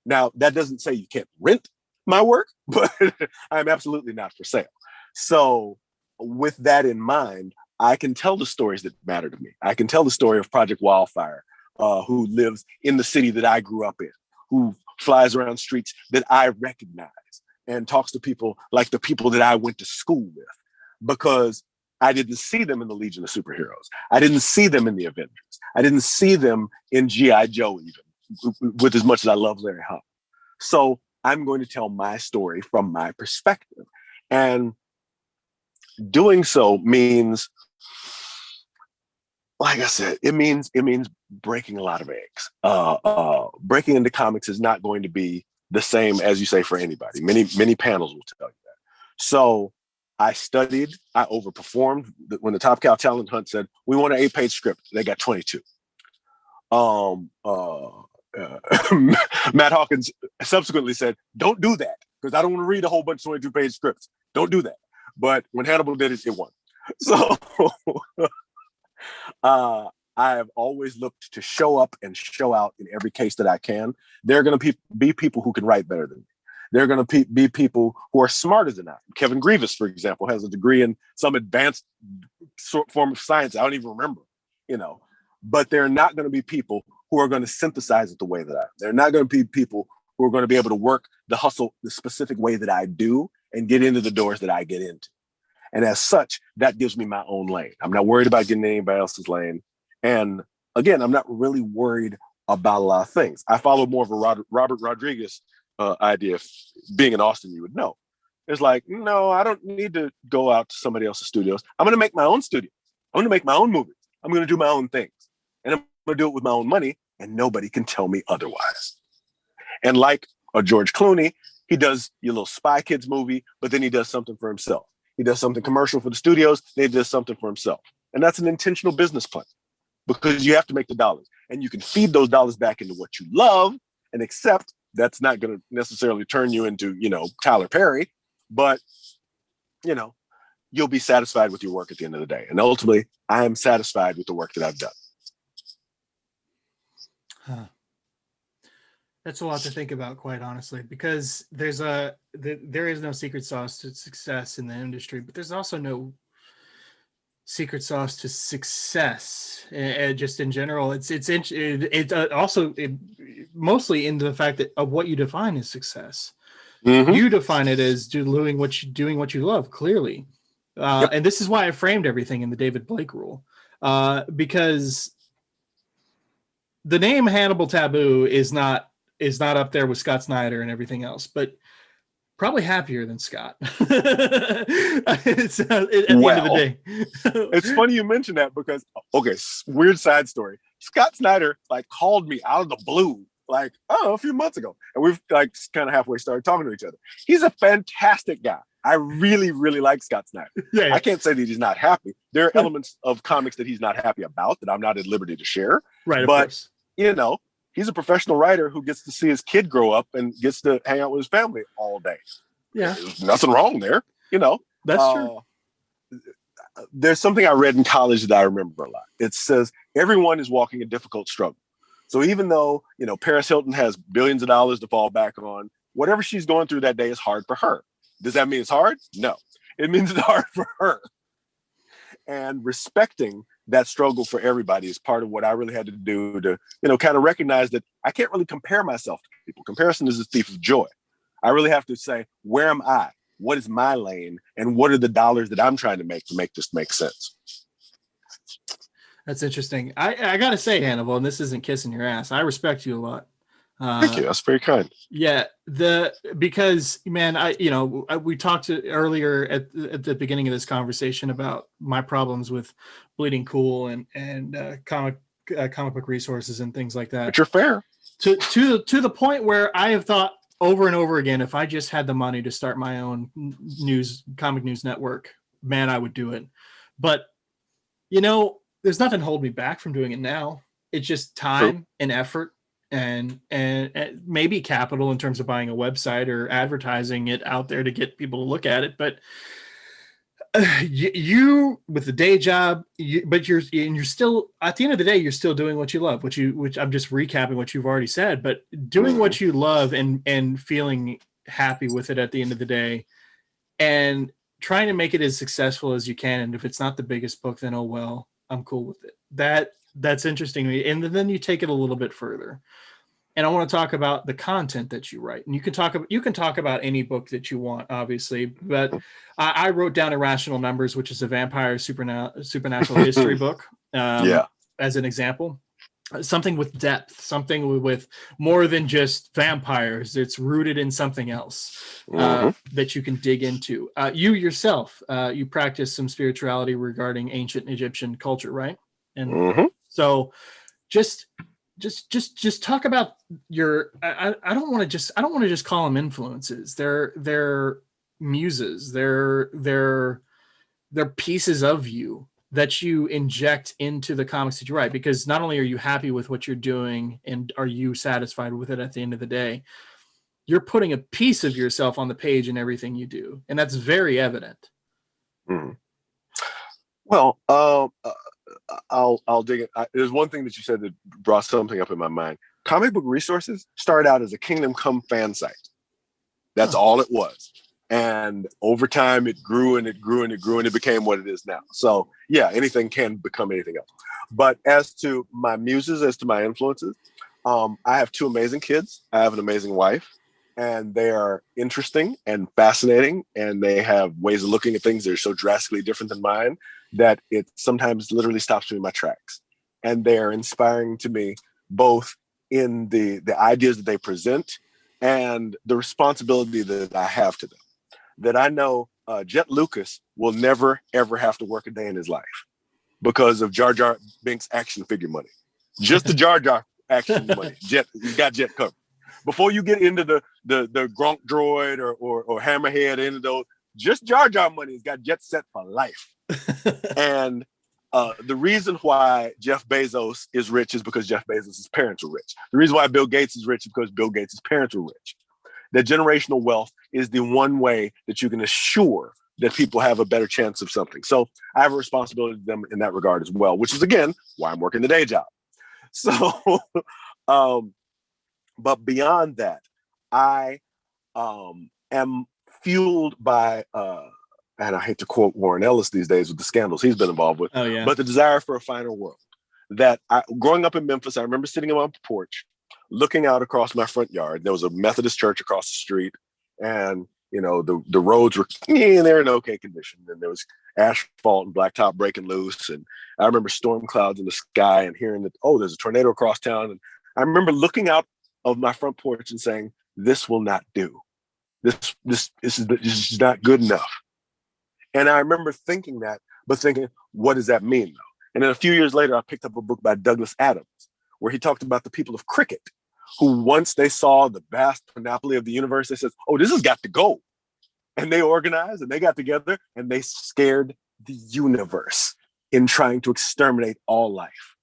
Now, that doesn't say you can't rent my work, but I'm absolutely not for sale. So with that in mind, I can tell the stories that matter to me. I can tell the story of Project Wildfire, who lives in the city that I grew up in, who flies around streets that I recognize and talks to people like the people that I went to school with, because I didn't see them in the Legion of Superheroes. I didn't see them in the Avengers. I didn't see them in G.I. Joe, even, with as much as I love Larry Hama. So I'm going to tell my story from my perspective. And doing so means, like I said, it means breaking a lot of eggs. Breaking into comics is not going to be the same as you say for anybody. Many panels will tell you that. So I studied, I overperformed. When the Top Cow Talent Hunt said, we want an 8-page script, they got 22. Matt Hawkins subsequently said, don't do that, because I don't want to read a whole bunch of 22-page scripts. Don't do that. But when Hannibal did it, it won. So I have always looked to show up and show out in every case that I can. There are going to be people who can write better than me. There are going to be people who are smarter than I. Kevin Grievous, for example, has a degree in some advanced form of science. I don't even remember, But there are not going to be people who are going to synthesize it the way that I am. There are not going to be people who are going to be able to work the hustle the specific way that I do and get into the doors that I get into. And as such, that gives me my own lane. I'm not worried about getting in anybody else's lane. And again, I'm not really worried about a lot of things. I follow more of a Robert Rodriguez idea. If being in Austin, you would know. It's like, no, I don't need to go out to somebody else's studios. I'm going to make my own studio. I'm going to make my own movies. I'm going to do my own things. And I'm going to do it with my own money, and nobody can tell me otherwise. And like a George Clooney, he does your little Spy Kids movie, but then he does something for himself. He does something commercial for the studios, then he does something for himself. And that's an intentional business plan, because you have to make the dollars. And you can feed those dollars back into what you love and accept that's not going to necessarily turn you into, Tyler Perry, but, you'll be satisfied with your work at the end of the day. And ultimately, I am satisfied with the work that I've done. Huh. That's a lot to think about, quite honestly, because there is no secret sauce to success in the industry, but there's also no secret sauce to success. And just in general, it's also mostly into the fact that of what you define as success. Mm-hmm. You define it as doing what you love, clearly. Yep. And this is why I framed everything in the David Blake rule, because the name Hannibal Tabu is not up there with Scott Snyder and everything else, but probably happier than Scott. It's, at the end of the day. It's funny you mention that, because, okay, weird side story. Scott Snyder called me out of the blue, a few months ago. And we've kind of halfway started talking to each other. He's a fantastic guy. I really, really like Scott Snyder. Yeah. I can't say that he's not happy. There are elements of comics that he's not happy about that I'm not at liberty to share. Right, but, of course. He's a professional writer who gets to see his kid grow up and gets to hang out with his family all day. Yeah. There's nothing wrong there, That's true. There's something I read in college that I remember a lot. It says, everyone is walking a difficult struggle. So even though, Paris Hilton has billions of dollars to fall back on, whatever she's going through that day is hard for her. Does that mean it's hard? No. It means it's hard for her. And respecting that struggle for everybody is part of what I really had to do to, kind of recognize that I can't really compare myself to people. Comparison is a thief of joy. I really have to say, where am I? What is my lane? And what are the dollars that I'm trying to make this make sense? That's interesting. I got to say, Hannibal, and this isn't kissing your ass, I respect you a lot. Thank you. That's very kind. Yeah, because man, we talked earlier at the beginning of this conversation about my problems with Bleeding Cool and comic book resources and things like that. But you're fair. To the point where I have thought over and over again, if I just had the money to start my own comic news network, man, I would do it. But there's nothing holding me back from doing it now. It's just time and effort. And maybe capital in terms of buying a website or advertising it out there to get people to look at it. But you with the day job, but you're still, at the end of the day, you're still doing what you love, which I'm just recapping what you've already said, but doing what you love and feeling happy with it at the end of the day and trying to make it as successful as you can. And if it's not the biggest book, then, oh, well, I'm cool with it. That's interesting to me. And then you take it a little bit further. And I want to talk about the content that you write. And you can talk about any book that you want, obviously. But I wrote down Irrational Numbers, which is a vampire supernatural history book, as an example. Something with depth, something with more than just vampires. It's rooted in something else that you can dig into. You yourself, you practice some spirituality regarding ancient Egyptian culture, right? And so just talk about your, I don't want to just call them influences. They're muses. They're pieces of you that you inject into the comics that you write, because not only are you happy with what you're doing and are you satisfied with it at the end of the day, you're putting a piece of yourself on the page in everything you do. And that's very evident. Well, I'll dig it. There's one thing that you said that brought something up in my mind. Comic Book Resources started out as a Kingdom Come fan site. That's all it was. And over time, it grew and it grew and it grew and it became what it is now. So yeah, anything can become anything else. But as to my muses, as to my influences, I have two amazing kids. I have an amazing wife, and they are interesting and fascinating. And they have ways of looking at things that are so drastically different than mine that it sometimes literally stops me in my tracks. And they're inspiring to me, both in the ideas that they present and the responsibility that I have to them. That I know Jet Lucas will never, ever have to work a day in his life because of Jar Jar Binks action figure money. Just the Jar Jar action money. Jet, he's got Jet covered. Before you get into the Gronk droid or Hammerhead, into those, just Jar Jar money has got Jet set for life. And the reason why Jeff Bezos is rich is because Jeff Bezos' parents were rich. The reason why Bill Gates is rich is because Bill Gates' parents were rich. That generational wealth is the one way that you can assure that people have a better chance of something. So I have a responsibility to them in that regard as well, which is, again, why I'm working the day job. So, but beyond that, I am fueled by, and I hate to quote Warren Ellis these days with the scandals he's been involved with, but the desire for a finer world. That growing up in Memphis, I remember sitting on my porch, looking out across my front yard. There was a Methodist church across the street, and the roads were they're in okay condition, and there was asphalt and blacktop breaking loose. And I remember storm clouds in the sky and hearing that, oh, there's a tornado across town. And I remember looking out of my front porch and saying, this will not do. This is not good enough. And I remember thinking that, but thinking, what does that mean though? And then a few years later, I picked up a book by Douglas Adams, where he talked about the people of cricket, who once they saw the vast panoply of the universe, they said, oh, this has got to go. And they organized and they got together and they scared the universe in trying to exterminate all life.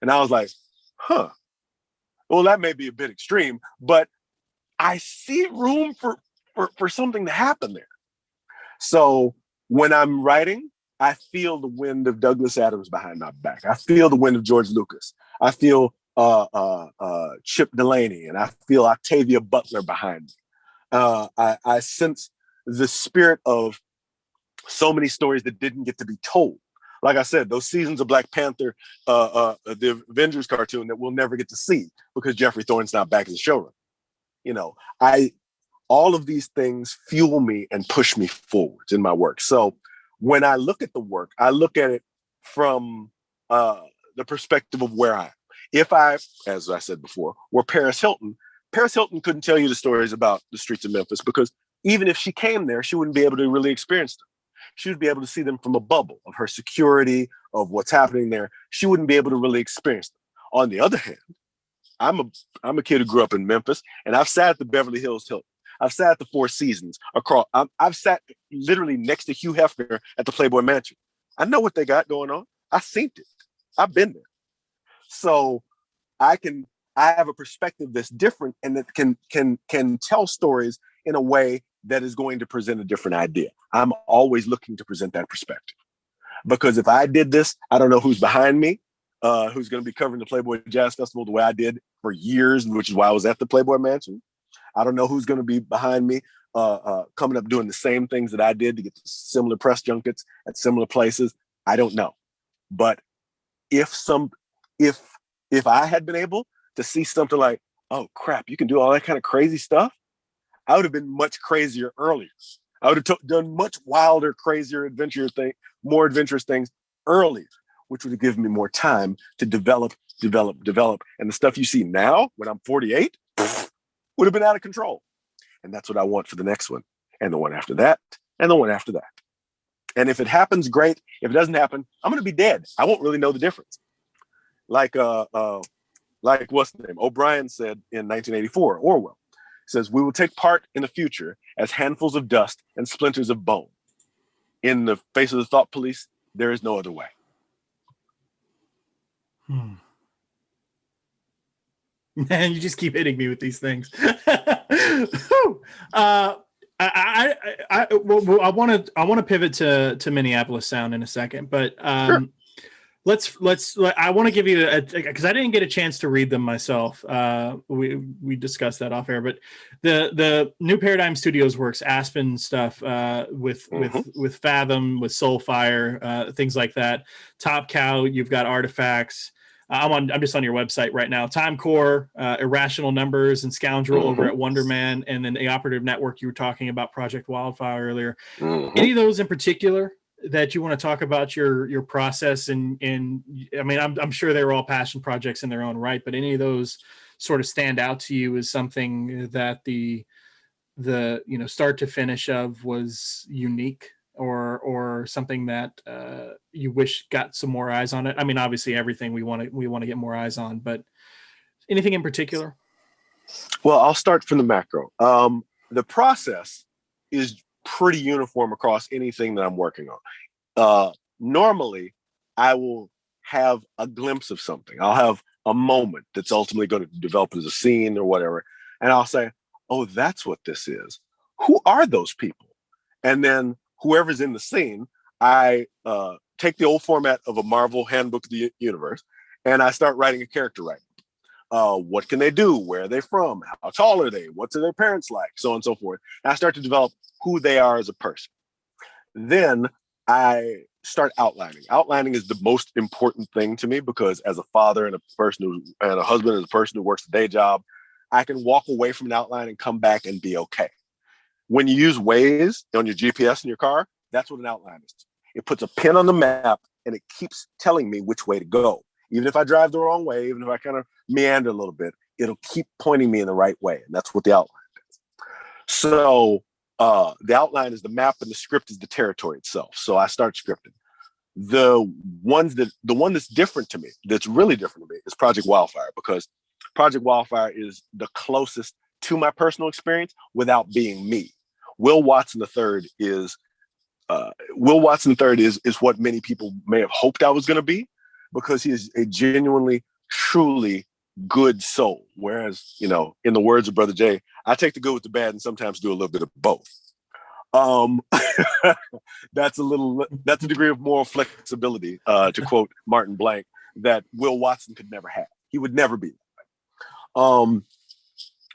And I was like, well, that may be a bit extreme, but I see room for something to happen there. So when I'm writing, I feel the wind of Douglas Adams behind my back. I feel the wind of George Lucas. I feel Chip Delaney, and I feel Octavia Butler behind me. I sense the spirit of so many stories that didn't get to be told. Like I said, those seasons of Black Panther, the Avengers cartoon that we'll never get to see because Jeffrey Thorne's not back in the showroom. You know, all of these things fuel me and push me forwards in my work. So when I look at the work, I look at it from the perspective of where I am. If I, as I said before, were Paris Hilton couldn't tell you the stories about the streets of Memphis because even if she came there, she wouldn't be able to really experience them. She would be able to see them from a bubble of her security, of what's happening there. She wouldn't be able to really experience them. On the other hand, I'm a kid who grew up in Memphis, and I've sat at the Beverly Hills Hilton. I've sat at the Four Seasons across. I've sat literally next to Hugh Hefner at the Playboy Mansion. I know what they got going on. I've seen it. I've been there. So I have a perspective that's different and that can tell stories in a way that is going to present a different idea. I'm always looking to present that perspective. Because if I did this, I don't know who's behind me, who's going to be covering the Playboy Jazz Festival the way I did for years, which is why I was at the Playboy Mansion. I don't know who's going to be behind me coming up doing the same things that I did to get similar press junkets at similar places. I don't know. But if I had been able to see something like, oh crap, you can do all that kind of crazy stuff, I would have been much crazier earlier. I would have done much wilder, crazier, more adventurous things earlier, which would have given me more time to develop. And the stuff you see now, when I'm 48, would have been out of control. And that's what I want for the next one, and the one after that, and the one after that. And if it happens, great. If it doesn't happen, I'm going to be dead. I won't really know the difference. Like what's the name? O'Brien said in 1984, Orwell says, "We will take part in the future as handfuls of dust and splinters of bone. In the face of the thought police, there is no other way." Man, you just keep hitting me with these things. I want to pivot to Minneapolis Sound in a second, but Sure. I want to give you because I didn't get a chance to read them myself. We discussed that off air, but the New Paradigm Studios works Aspen stuff with Fathom, with Soulfire, things like that. Top Cow, you've got Artifacts. I'm just on your website right now. Timecore, Irrational Numbers, and Scoundrel over at Wonderman, and then the Operative Network. You were talking about Project Wildfire earlier. Any of those in particular that you want to talk about your process? And I mean, I'm sure they were all passion projects in their own right, but any of those sort of stand out to you as something that the start to finish of was unique? Or something that you wish got some more eyes on it? I mean, obviously everything we want to get more eyes on, but anything in particular? Well, I'll start from the macro. The process is pretty uniform across anything that I'm working on. Normally, I will have a glimpse of something. I'll have a moment that's ultimately going to develop as a scene or whatever. And I'll say, oh, that's what this is. Who are those people? And then whoever's in the scene, I take the old format of a Marvel Handbook of the Universe, and I start writing a character writing. What can they do? Where are they from? How tall are they? What are their parents like? So on and so forth. And I start to develop who they are as a person. Then I start outlining. Outlining is the most important thing to me because as a father and a husband and a person who works a day job, I can walk away from an outline and come back and be okay. When you use Waze on your GPS in your car, that's what an outline is. It puts a pin on the map and it keeps telling me which way to go. Even if I drive the wrong way, even if I kind of meander a little bit, it'll keep pointing me in the right way. And that's what the outline is. So the outline is the map and the script is the territory itself. So I start scripting. The one that's different to me, that's really different to me, is Project Wildfire, because Project Wildfire is the closest to my personal experience without being me. Will Watson III is what many people may have hoped I was going to be, because he is a genuinely, truly good soul. Whereas, in the words of Brother Jay, I take the good with the bad and sometimes do a little bit of both. That's a degree of moral flexibility, to quote Martin Blank, that Will Watson could never have. He would never be that way.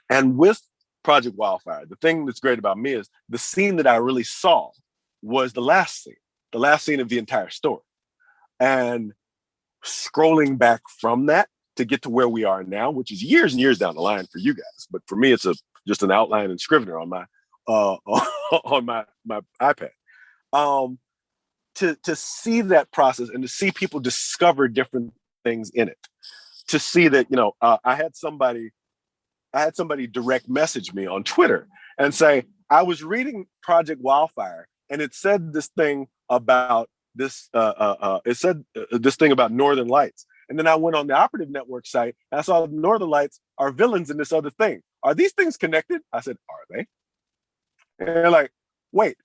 And with Project Wildfire, the thing that's great about me is the scene that I really saw was the last scene of the entire story. And scrolling back from that to get to where we are now, which is years and years down the line for you guys, but for me, it's just an outline and Scrivener on my on my iPad. To see that process and to see people discover different things in it, to see that I had somebody direct message me on Twitter and say, I was reading Project Wildfire and it said this thing about this thing about Northern Lights. And then I went on the Operative Network site and I saw the Northern Lights are villains in this other thing. Are these things connected? I said, are they? And they're like, wait,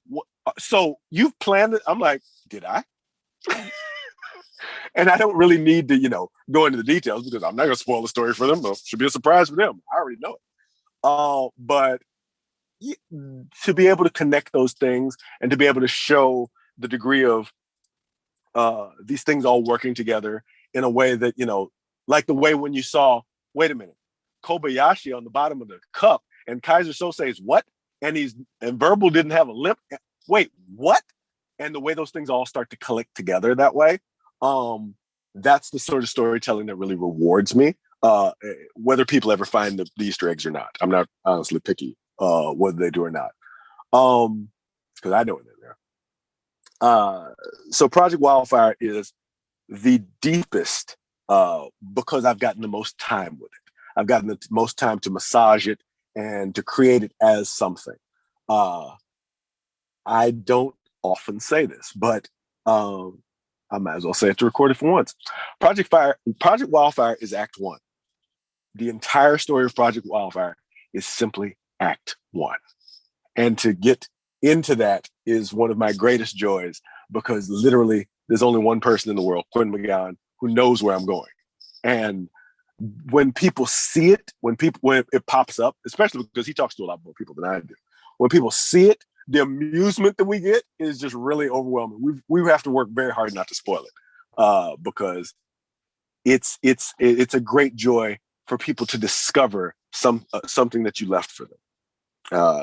what? So you've planned it? I'm like, did I? And I don't really need to, go into the details because I'm not going to spoil the story for them. It should be a surprise for them. I already know it. But to be able to connect those things and to be able to show the degree of these things all working together in a way that, like the way when you saw, wait a minute, Kobayashi on the bottom of the cup and Kaiser Sose's what? And Verbal didn't have a limp. Wait, what? And the way those things all start to click together that way. That's the sort of storytelling that really rewards me, whether people ever find the Easter eggs or not. I'm not honestly picky whether they do or not, because I know when they're there. So Project Wildfire is the deepest because I've gotten the most time with it. I've gotten the most time to massage it and to create it as something. I don't often say this, but I might as well say it to record it for once. Project Wildfire is Act 1. The entire story of Project Wildfire is simply Act 1. And to get into that is one of my greatest joys because literally there's only one person in the world, Quinn McGowan, who knows where I'm going. And when people see it, when it pops up, especially because he talks to a lot more people than I do, when people see it, the amusement that we get is just really overwhelming. We have to work very hard not to spoil it because it's a great joy for people to discover something that you left for them.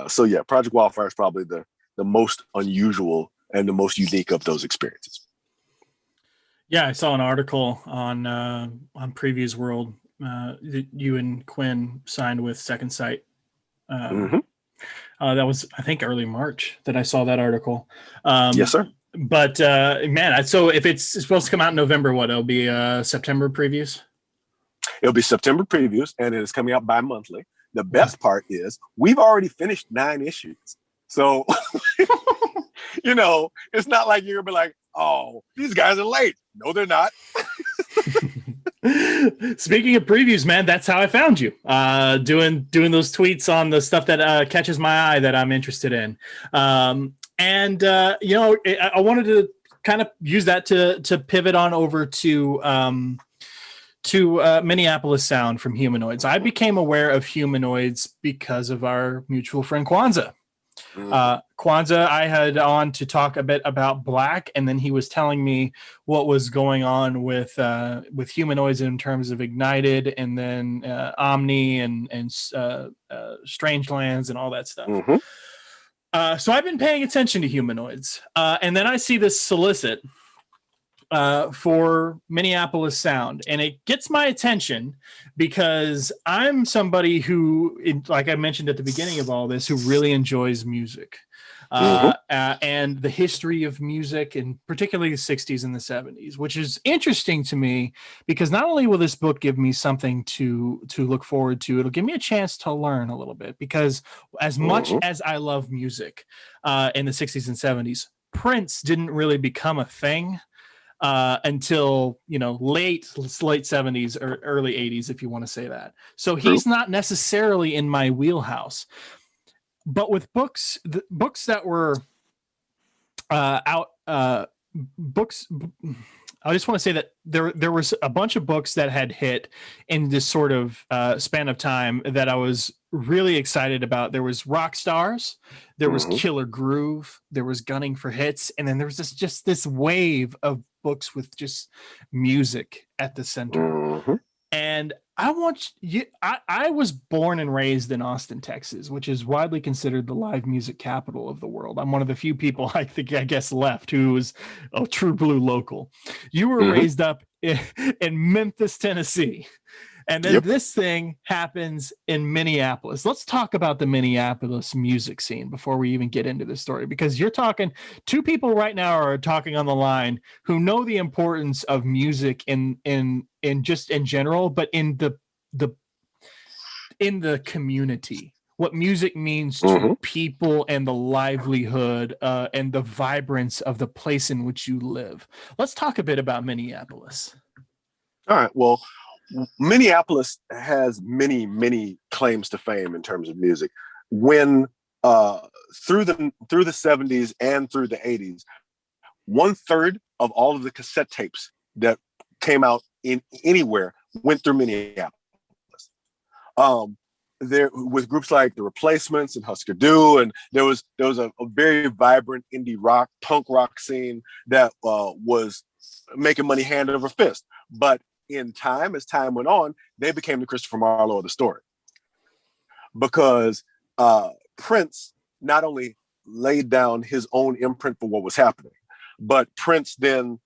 So yeah, Project Wildfire is probably the most unusual and the most unique of those experiences. Yeah, I saw an article on Previews World. You and Quinn signed with Second Sight. That was, I think, early March that I saw that article. Yes, sir. But man, so if it's supposed to come out in November, it'll be September previews? It'll be September previews, and it is coming out bi-monthly. The best part is we've already finished 9 issues. So, it's not like you're going to be like, oh, these guys are late. No, they're not. Speaking of previews, man, that's how I found you. Doing those tweets on the stuff that catches my eye that I'm interested in. I wanted to kind of use that to pivot on over to Minneapolis Sound from Humanoids. I became aware of Humanoids because of our mutual friend Kwanzaa. Kwanzaa, I had on to talk a bit about Black, and then he was telling me what was going on with Humanoids in terms of Ignited, and then Omni and Strangelands and all that stuff. So I've been paying attention to Humanoids, and then I see this solicit for Minneapolis Sound, and it gets my attention because I'm somebody who, like I mentioned at the beginning of all this, who really enjoys music and the history of music, and particularly the 60s and the 70s, which is interesting to me because not only will this book give me something to look forward to, it'll give me a chance to learn a little bit, because as much as I love music in the 60s and 70s, Prince didn't really become a thing until late 70s or early 80s, if you want to say that. So he's not necessarily in my wheelhouse. But with books that were out, books, I just want to say that there was a bunch of books that had hit in this sort of span of time that I was really excited about. There was Rock Stars, there was Killer Groove, there was Gunning for Hits, and then there was just this wave of books with just music at the center. And I want you. I was born and raised in Austin, Texas, which is widely considered the live music capital of the world. I'm one of the few people I guess left who is a true blue local. You were Mm-hmm. raised up in Memphis, Tennessee. And then Yep. this thing happens in Minneapolis. Let's talk about the Minneapolis music scene before we even get into the story, because you're talking two people right now are talking on the line who know the importance of music in just in general, but in the community, what music means Mm-hmm. to people and the livelihood and the vibrance of the place in which you live. Let's talk a bit about Minneapolis. All right. Well, Minneapolis has many, many claims to fame in terms of music. When uh, through the 70s and through the 80s, 1/3 of all of the cassette tapes that came out in anywhere went through Minneapolis. Um, there with groups like the Replacements and Husker Du, and there was a very vibrant indie rock, punk rock scene that was making money hand over fist. But in time, as time went on, they became the Christopher Marlowe of the story, because Prince not only laid down his own imprint for what was happening, but Prince then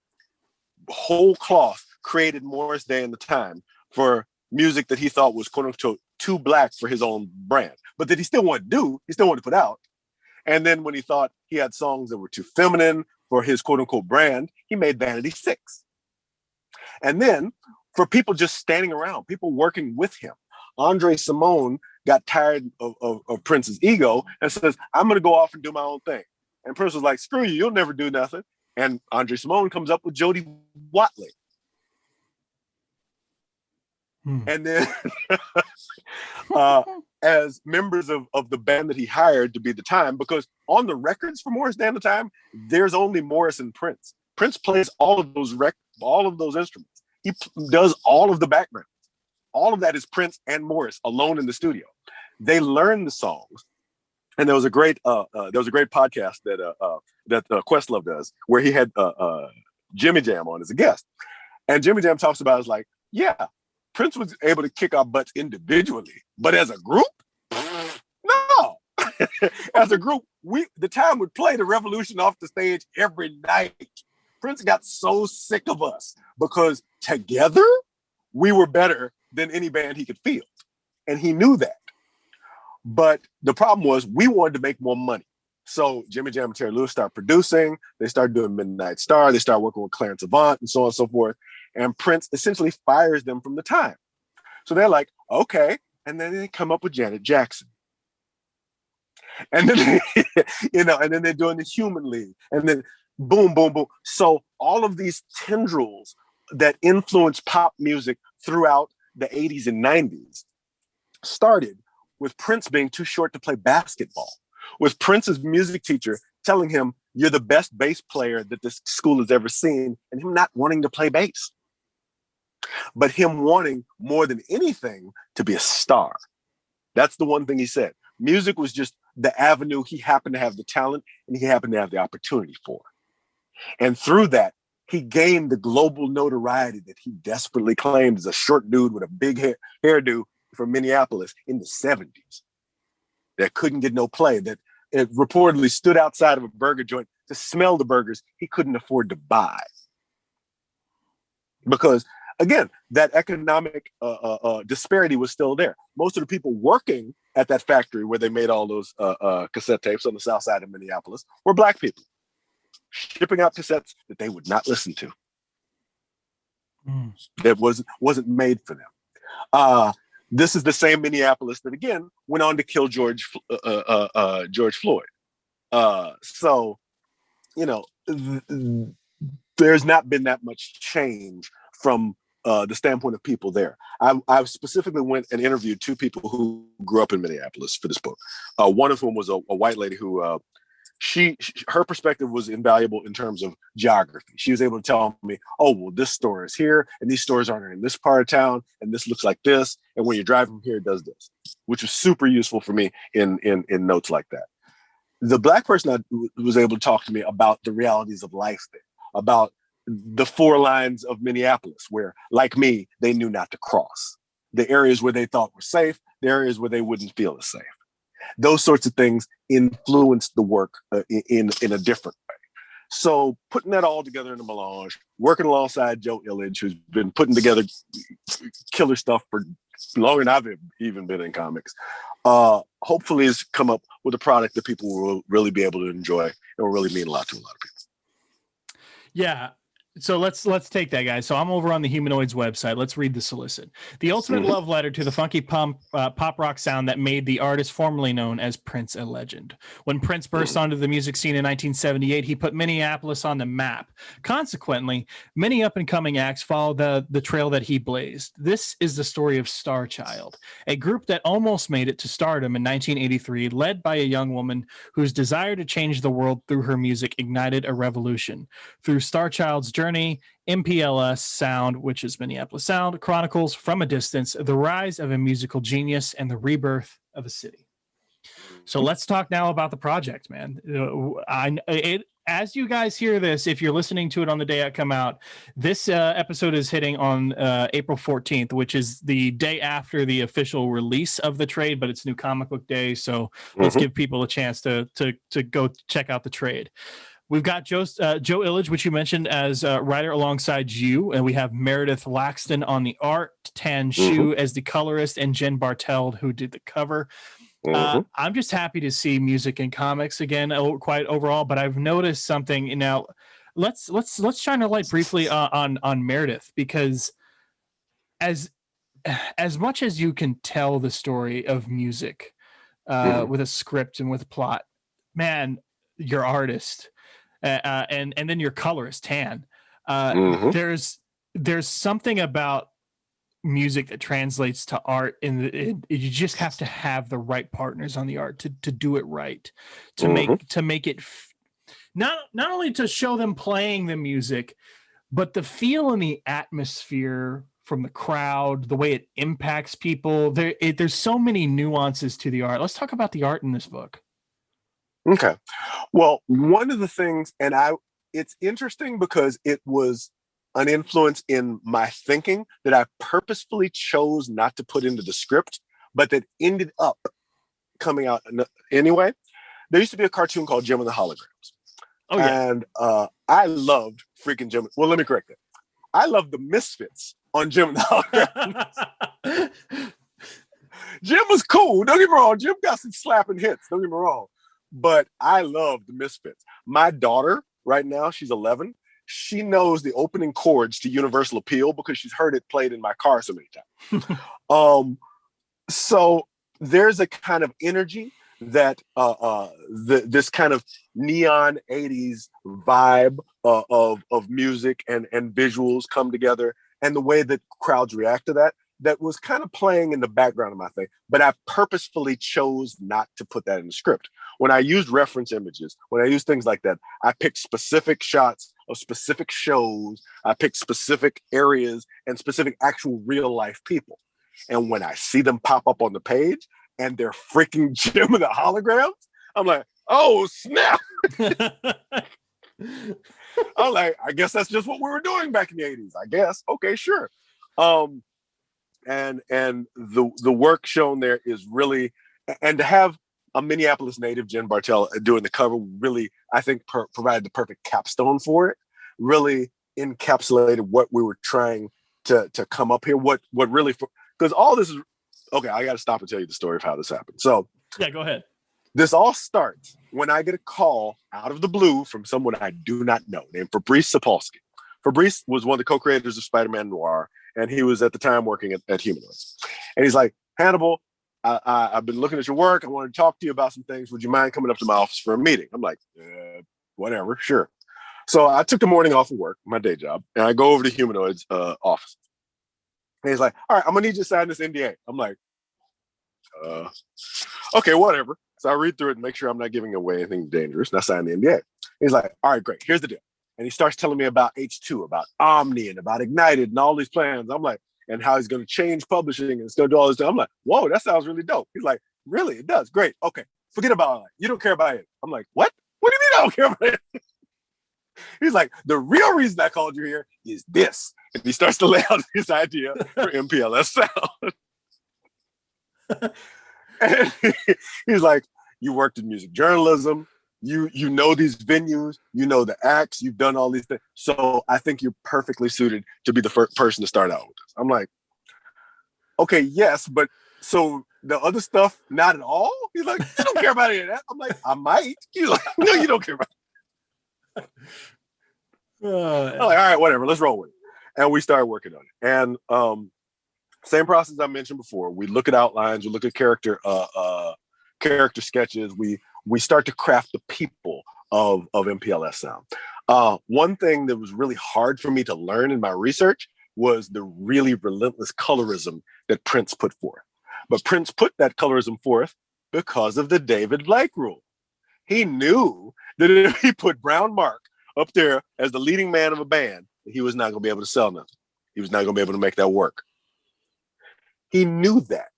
whole cloth created Morris Day and the Time for music that he thought was quote unquote too black for his own brand, but that he still wanted to do, he still wanted to put out. And then when he thought he had songs that were too feminine for his quote unquote brand, he made Vanity 6. And then for people just standing around, people working with him, Andre Simone got tired of Prince's ego and says, I'm going to go off and do my own thing. And Prince was like, screw you, you'll never do nothing. And Andre Simone comes up with Jody Watley. And then as members of the band that he hired to be the Time, because on the records for Morris Day and the Time, there's only Morris and Prince. Prince plays all of those instruments. He does all of the backgrounds. All of that is Prince and Morris alone in the studio. They learn the songs, and there was a great podcast that Questlove does where he had Jimmy Jam on as a guest, and Jimmy Jam talks about it like, yeah, Prince was able to kick our butts individually, but as a group, no. As a group, the Time would play the Revolution off the stage every night. Prince got so sick of us because together we were better than any band he could field. And he knew that. But the problem was we wanted to make more money. So Jimmy Jam and Terry Lewis start producing. They start doing Midnight Star. They start working with Clarence Avant and so on and so forth. And Prince essentially fires them from the Time. So they're like, okay. And then they come up with Janet Jackson. And then, and then they're doing the Human League. And then boom, boom, boom. So all of these tendrils that influenced pop music throughout the 80s and 90s started with Prince being too short to play basketball, with Prince's music teacher telling him, you're the best bass player that this school has ever seen, and him not wanting to play bass, but him wanting more than anything to be a star. That's the one thing he said. Music was just the avenue he happened to have the talent and he happened to have the opportunity for. And through that, he gained the global notoriety that he desperately claimed as a short dude with a big hairdo from Minneapolis in the 70s that couldn't get no play, that it reportedly stood outside of a burger joint to smell the burgers he couldn't afford to buy. Because, again, that economic disparity was still there. Most of the people working at that factory where they made all those cassette tapes on the south side of Minneapolis were Black people, shipping out cassettes that they would not listen to. That wasn't made for them. This is the same Minneapolis that, again, went on to kill George Floyd. So, there's not been that much change from the standpoint of people there. I specifically went and interviewed two people who grew up in Minneapolis for this book. One of whom was a white lady who her perspective was invaluable in terms of geography. She was able to tell me, oh, well, this store is here, and these stores aren't in this part of town, and this looks like this, and when you're driving from here, it does this, which was super useful for me in notes like that. The Black person was able to talk to me about the realities of life there, about the 4 lines of Minneapolis, where, like me, they knew not to cross. the areas where they thought were safe, the areas where they wouldn't feel as safe. Those sorts of things influenced the work in a different way. So putting that all together in a melange, working alongside Joe Illidge, who's been putting together killer stuff for longer than I've even been in comics, hopefully has come up with a product that people will really be able to enjoy and will really mean a lot to a lot of people. Yeah. So let's take that, guys. So I'm over on the Humanoids website. Let's read the solicit. The ultimate love letter to the funky pop rock sound that made the artist formerly known as Prince a legend. When Prince burst onto the music scene in 1978, he put Minneapolis on the map. Consequently, many up-and-coming acts followed the trail that he blazed. This is the story of Star Child, a group that almost made it to stardom in 1983, led by a young woman whose desire to change the world through her music ignited a revolution. Through Star Child's journey, MPLS Sound, which is Minneapolis Sound, chronicles from a distance the rise of a musical genius and the rebirth of a city. So let's talk now about the project, man. As you guys hear this, if you're listening to it on the day it come out, this episode is hitting on April 14th, which is the day after the official release of the trade, but it's New Comic Book Day, so let's give people a chance to go check out the trade. We've got Joe Illidge, which you mentioned as writer alongside you, and we have Meredith Laxton on the art, Tan Shu as the colorist, and Jen Barteld, who did the cover. I'm just happy to see music in comics again, quite overall. But I've noticed something. Now, let's shine a light briefly on Meredith, because as much as you can tell the story of music with a script and with plot, man, your artist. And then your colorist Tan. There's something about music that translates to art, and you just have to have the right partners on the art to do it right, to make it not only to show them playing the music, but the feel and the atmosphere from the crowd, the way it impacts people. There's so many nuances to the art. Let's talk about the art in this book. Okay. Well, one of the things, and it's interesting because it was an influence in my thinking that I purposefully chose not to put into the script, but that ended up coming out anyway. There used to be a cartoon called Jim and the Holograms. Oh, yeah. And I loved freaking Jim. Well, let me correct it. I loved the Misfits on Jim and the Holograms. Jim was cool. Don't get me wrong. Jim got some slapping hits. Don't get me wrong. But I love the Misfits. My daughter, right now, she's 11. She knows the opening chords to Universal Appeal because she's heard it played in my car so many times. So there's a kind of energy that this kind of neon 80s vibe of music and visuals come together, and the way that crowds react to that was kind of playing in the background of my thing, but I purposefully chose not to put that in the script. When I used reference images, when I used things like that, I picked specific shots of specific shows, I picked specific areas and specific actual real life people. And when I see them pop up on the page and they're freaking Jim of the Holograms, I'm like, oh, snap. I'm like, I guess that's just what we were doing back in the 80s, I guess. Okay, sure. And the work shown there is really, and to have a Minneapolis native, Jen Bartell, doing the cover really, I think, provided the perfect capstone for it. Really encapsulated what we were trying to come up here. What really, because all this is, okay, I got to stop and tell you the story of how this happened. So yeah, go ahead. This all starts when I get a call out of the blue from someone I do not know, named Fabrice Sapolsky. Fabrice was one of the co-creators of Spider-Man Noir, and he was at the time working at Humanoids. And he's like, Hannibal, I've been looking at your work. I want to talk to you about some things. Would you mind coming up to my office for a meeting? I'm like, whatever, sure. So I took the morning off of work, my day job, and I go over to Humanoids' office. And he's like, all right, I'm going to need you to sign this NDA. I'm like, okay, whatever. So I read through it and make sure I'm not giving away anything dangerous, and I sign the NDA. He's like, all right, great. Here's the deal. And he starts telling me about H2, about Omni, and about Ignited, and all these plans. I'm like, and how he's going to change publishing and it's going to do all this stuff. I'm like, whoa, that sounds really dope. He's like, really? It does? Great. Okay. Forget about all that. You don't care about it. I'm like, what? What do you mean I don't care about it? He's like, the real reason I called you here is this. And he starts to lay out his idea for MPLS Sound. And he's like, you worked in music journalism. You know these venues, you know the acts, you've done all these things. So I think you're perfectly suited to be the first person to start out with this. I'm like, okay, yes, but so the other stuff, not at all? He's like, you don't care about any of that. I'm like, I might. He's like, no, you don't care about it. I'm like, all right, whatever, let's roll with it. And we started working on it. And same process I mentioned before. We look at outlines, we look at character sketches, we start to craft the people of MPLS Sound. One thing that was really hard for me to learn in my research was the really relentless colorism that Prince put forth. But Prince put that colorism forth because of the David Blake rule. He knew that if he put Brown Mark up there as the leading man of a band, he was not going to be able to sell nothing. He was not going to be able to make that work. He knew that.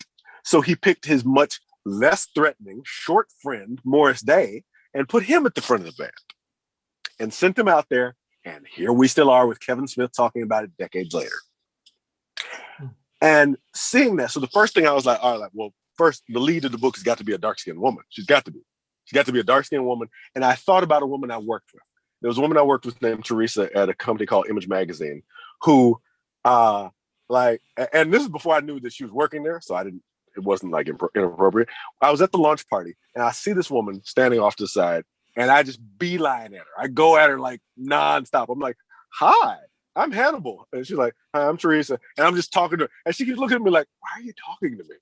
So he picked his much less threatening, short friend, Morris Day, and put him at the front of the band and sent him out there. And here we still are with Kevin Smith talking about it decades later. And seeing that, so the first thing I was like, all right, well, first, the lead of the book has got to be a dark-skinned woman. She's got to be. She's got to be a dark-skinned woman. And I thought about a woman I worked with. There was a woman I worked with named Teresa at a company called Image Magazine, who, and this is before I knew that she was working there, so it wasn't like inappropriate. I was at the launch party, and I see this woman standing off to the side, and I just beeline at her. I go at her like nonstop. I'm like, hi, I'm Hannibal. And she's like, hi, I'm Teresa. And I'm just talking to her. And she keeps looking at me like, why are you talking to me?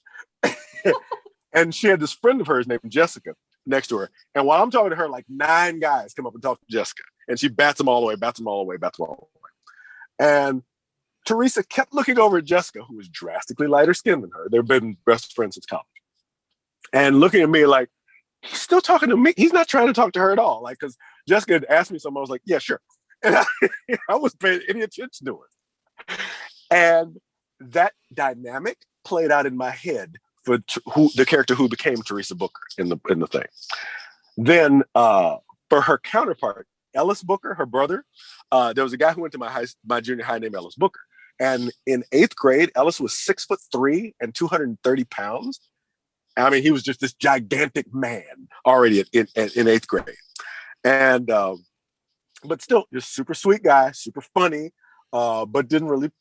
And she had this friend of hers named Jessica next to her. And while I'm talking to her, like 9 guys come up and talk to Jessica. And she bats them all away, bats them all away, bats them all away. And Teresa kept looking over at Jessica, who was drastically lighter skinned than her. They've been best friends since college. And looking at me like, he's still talking to me. He's not trying to talk to her at all. Like, because Jessica had asked me something. I was like, yeah, sure. And I wasn't paying any attention to it. And that dynamic played out in my head for the character who became Teresa Booker in the thing. Then for her counterpart, Ellis Booker, her brother, there was a guy who went to my junior high named Ellis Booker. And in 8th grade, Ellis was 6'3" and 230 pounds. I mean, he was just this gigantic man already in 8th grade. And, but still just super sweet guy, super funny, but didn't really,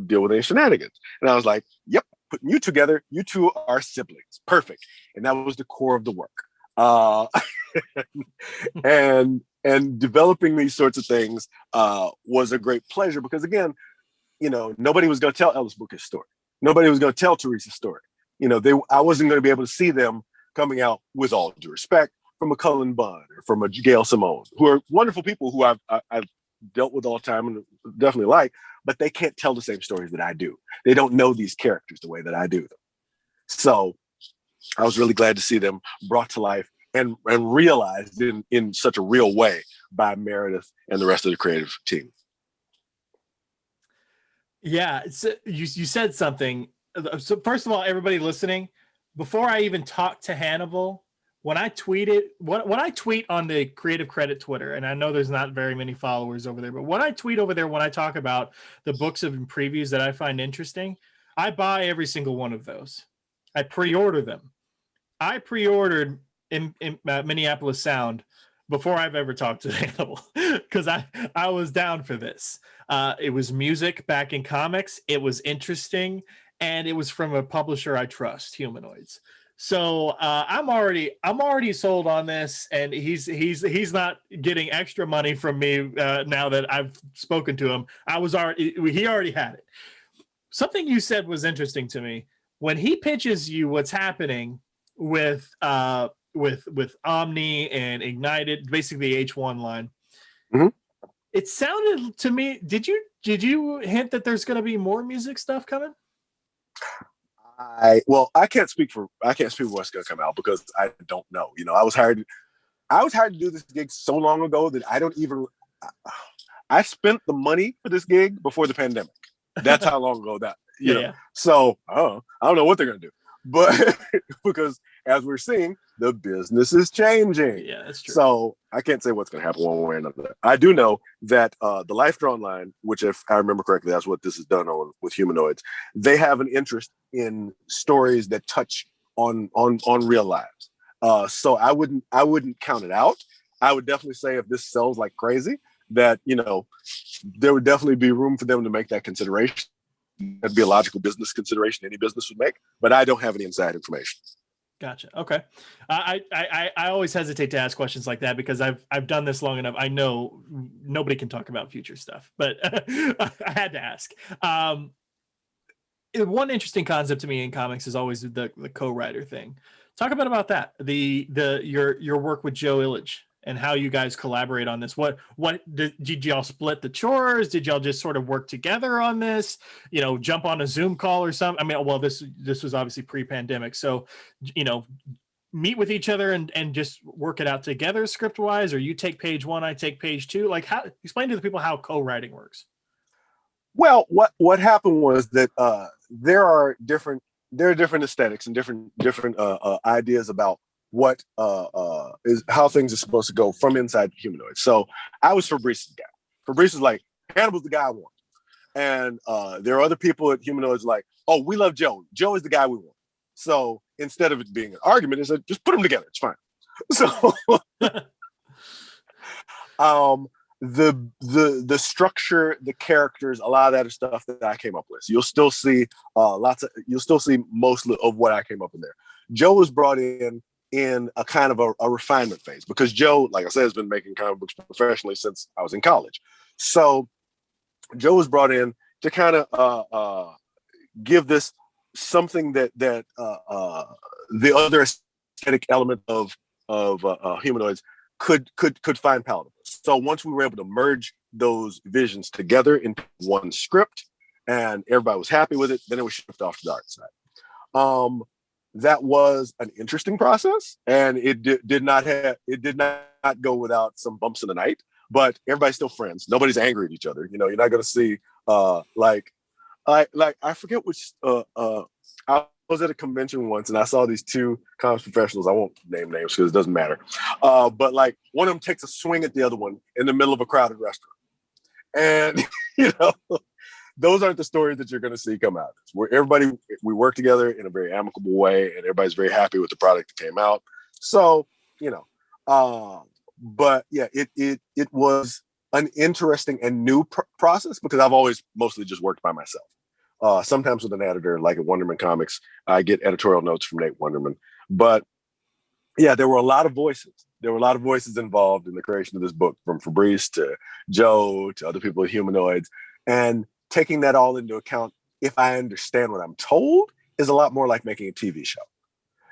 deal with any shenanigans. And I was like, yep, putting you together, you two are siblings. Perfect. And that was the core of the work. And developing these sorts of things was a great pleasure because, again, nobody was going to tell Ellis Booker's story. Nobody was going to tell Teresa's story. I wasn't going to be able to see them coming out, with all due respect, from a Cullen Bunn or from a Gail Simone, who are wonderful people who I've dealt with all the time and definitely like, but they can't tell the same stories that I do. They don't know these characters the way that I do them. So I was really glad to see them brought to life and realized in such a real way by Meredith and the rest of the creative team. Yeah, so you said something. So first of all, everybody listening, before I even talk to Hannibal, when I tweet on the Creative Credit Twitter, and I know there's not very many followers over there, but when I tweet over there, when I talk about the books and previews that I find interesting, I buy every single one of those. I pre-order them. I pre-ordered in Minneapolis Sound before I've ever talked to Hannibal because I was down for this. It was music back in comics. It was interesting. And it was from a publisher I trust, Humanoids. So I'm already sold on this, and he's not getting extra money from me now that I've spoken to him. He already had it. Something you said was interesting to me when he pitches you what's happening with Omni and Ignited, basically the H1 line. Mm-hmm. It sounded to me. Did you hint that there's going to be more music stuff coming? I can't speak for what's going to come out because I don't know. I was hired to do this gig so long ago that I spent the money for this gig before the pandemic. That's how long ago that, know. So I don't know what they're going to do, but because as we're seeing, the business is changing. Yeah, that's true. So I can't say what's going to happen one way or another. I do know that the Life Drawn line, which if I remember correctly, that's what this is done on with Humanoids. They have an interest in stories that touch on real lives. So I wouldn't count it out. I would definitely say if this sells like crazy, that there would definitely be room for them to make that consideration. That'd be a logical business consideration any business would make, but I don't have any inside information. Gotcha. Okay. I always hesitate to ask questions like that because I've done this long enough. I know nobody can talk about future stuff, but I had to ask. One interesting concept to me in comics is always the co-writer thing. Talk about that. Your work with Joe Illidge and how you guys collaborate on this. What did y'all split the chores? Did y'all just sort of work together on this? Jump on a Zoom call or something? I mean, well, this was obviously pre-pandemic, so meet with each other and just work it out together script wise, or you take page one, I take page two. Like, how explain to the people how co-writing works. Well, what happened was that there are different aesthetics and different ideas about what is how things are supposed to go from inside Humanoids. So I was Fabrice's guy. Fabrice is like, Hannibal's the guy I want, and there are other people at Humanoids like, oh, we love Joe. Joe is the guy we want. So instead of it being an argument, it's like, just put them together. It's fine. So the structure, the characters, a lot of that is stuff that I came up with. So you'll still see most of what I came up in there. Joe was brought in a kind of a refinement phase because Joe, like I said, has been making comic books professionally since I was in college. So Joe was brought in to kind of give this something that the other aesthetic element of Humanoids could find palatable. So once we were able to merge those visions together in one script and everybody was happy with it, then it was shipped off to the art side. That was an interesting process, and it did not go without some bumps in the night, but everybody's still friends. Nobody's angry at each other. You're not going to see I forget which I was at a convention once and I saw these two comics professionals. I won't name names because it doesn't matter. But like one of them takes a swing at the other one in the middle of a crowded restaurant. And, those aren't the stories that you're going to see come out. We work together in a very amicable way and everybody's very happy with the product that came out. So, but yeah, it was an interesting and new process because I've always mostly just worked by myself. Sometimes with an editor, like at Wonderman Comics, I get editorial notes from Nate Wonderman. But yeah, there were a lot of voices. There were a lot of voices involved in the creation of this book, from Fabrice to Joe to other people at Humanoids. And taking that all into account, if I understand what I'm told, is a lot more like making a TV show.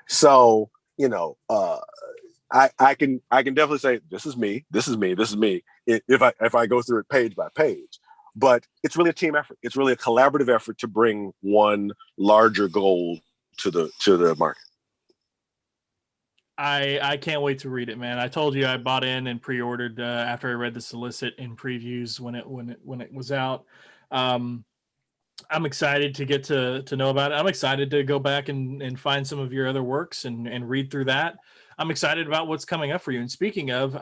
So, I can definitely say, this is me, this is me, this is me, if I go through it page by page. But it's really a team effort. It's really a collaborative effort to bring one larger goal to the market. I can't wait to read it, man. I told you I bought in and pre-ordered after I read the solicit in previews when it was out. I'm excited to get to know about it. I'm excited to go back and find some of your other works and read through that. I'm excited about what's coming up for you. And speaking of,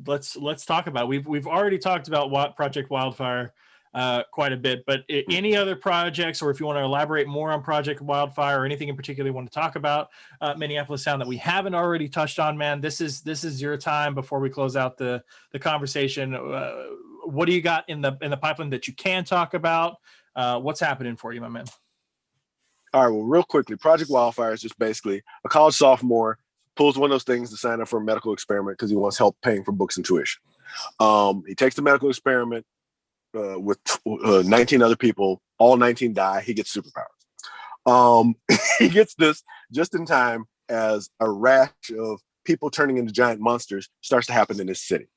let's talk about it. We've already talked about Project Wildfire quite a bit, but any other projects, or if you want to elaborate more on Project Wildfire or anything in particular you want to talk about Minneapolis Sound that we haven't already touched on, man, this is your time before we close out the conversation. What do you got in the pipeline that you can talk about? What's happening for you, my man? All right, well, real quickly, Project Wildfire is just basically a college sophomore pulls one of those things to sign up for a medical experiment because he wants help paying for books and tuition. He takes the medical experiment with 19 other people. All 19 die. He gets superpowers. He gets this just in time as a rash of people turning into giant monsters starts to happen in his city.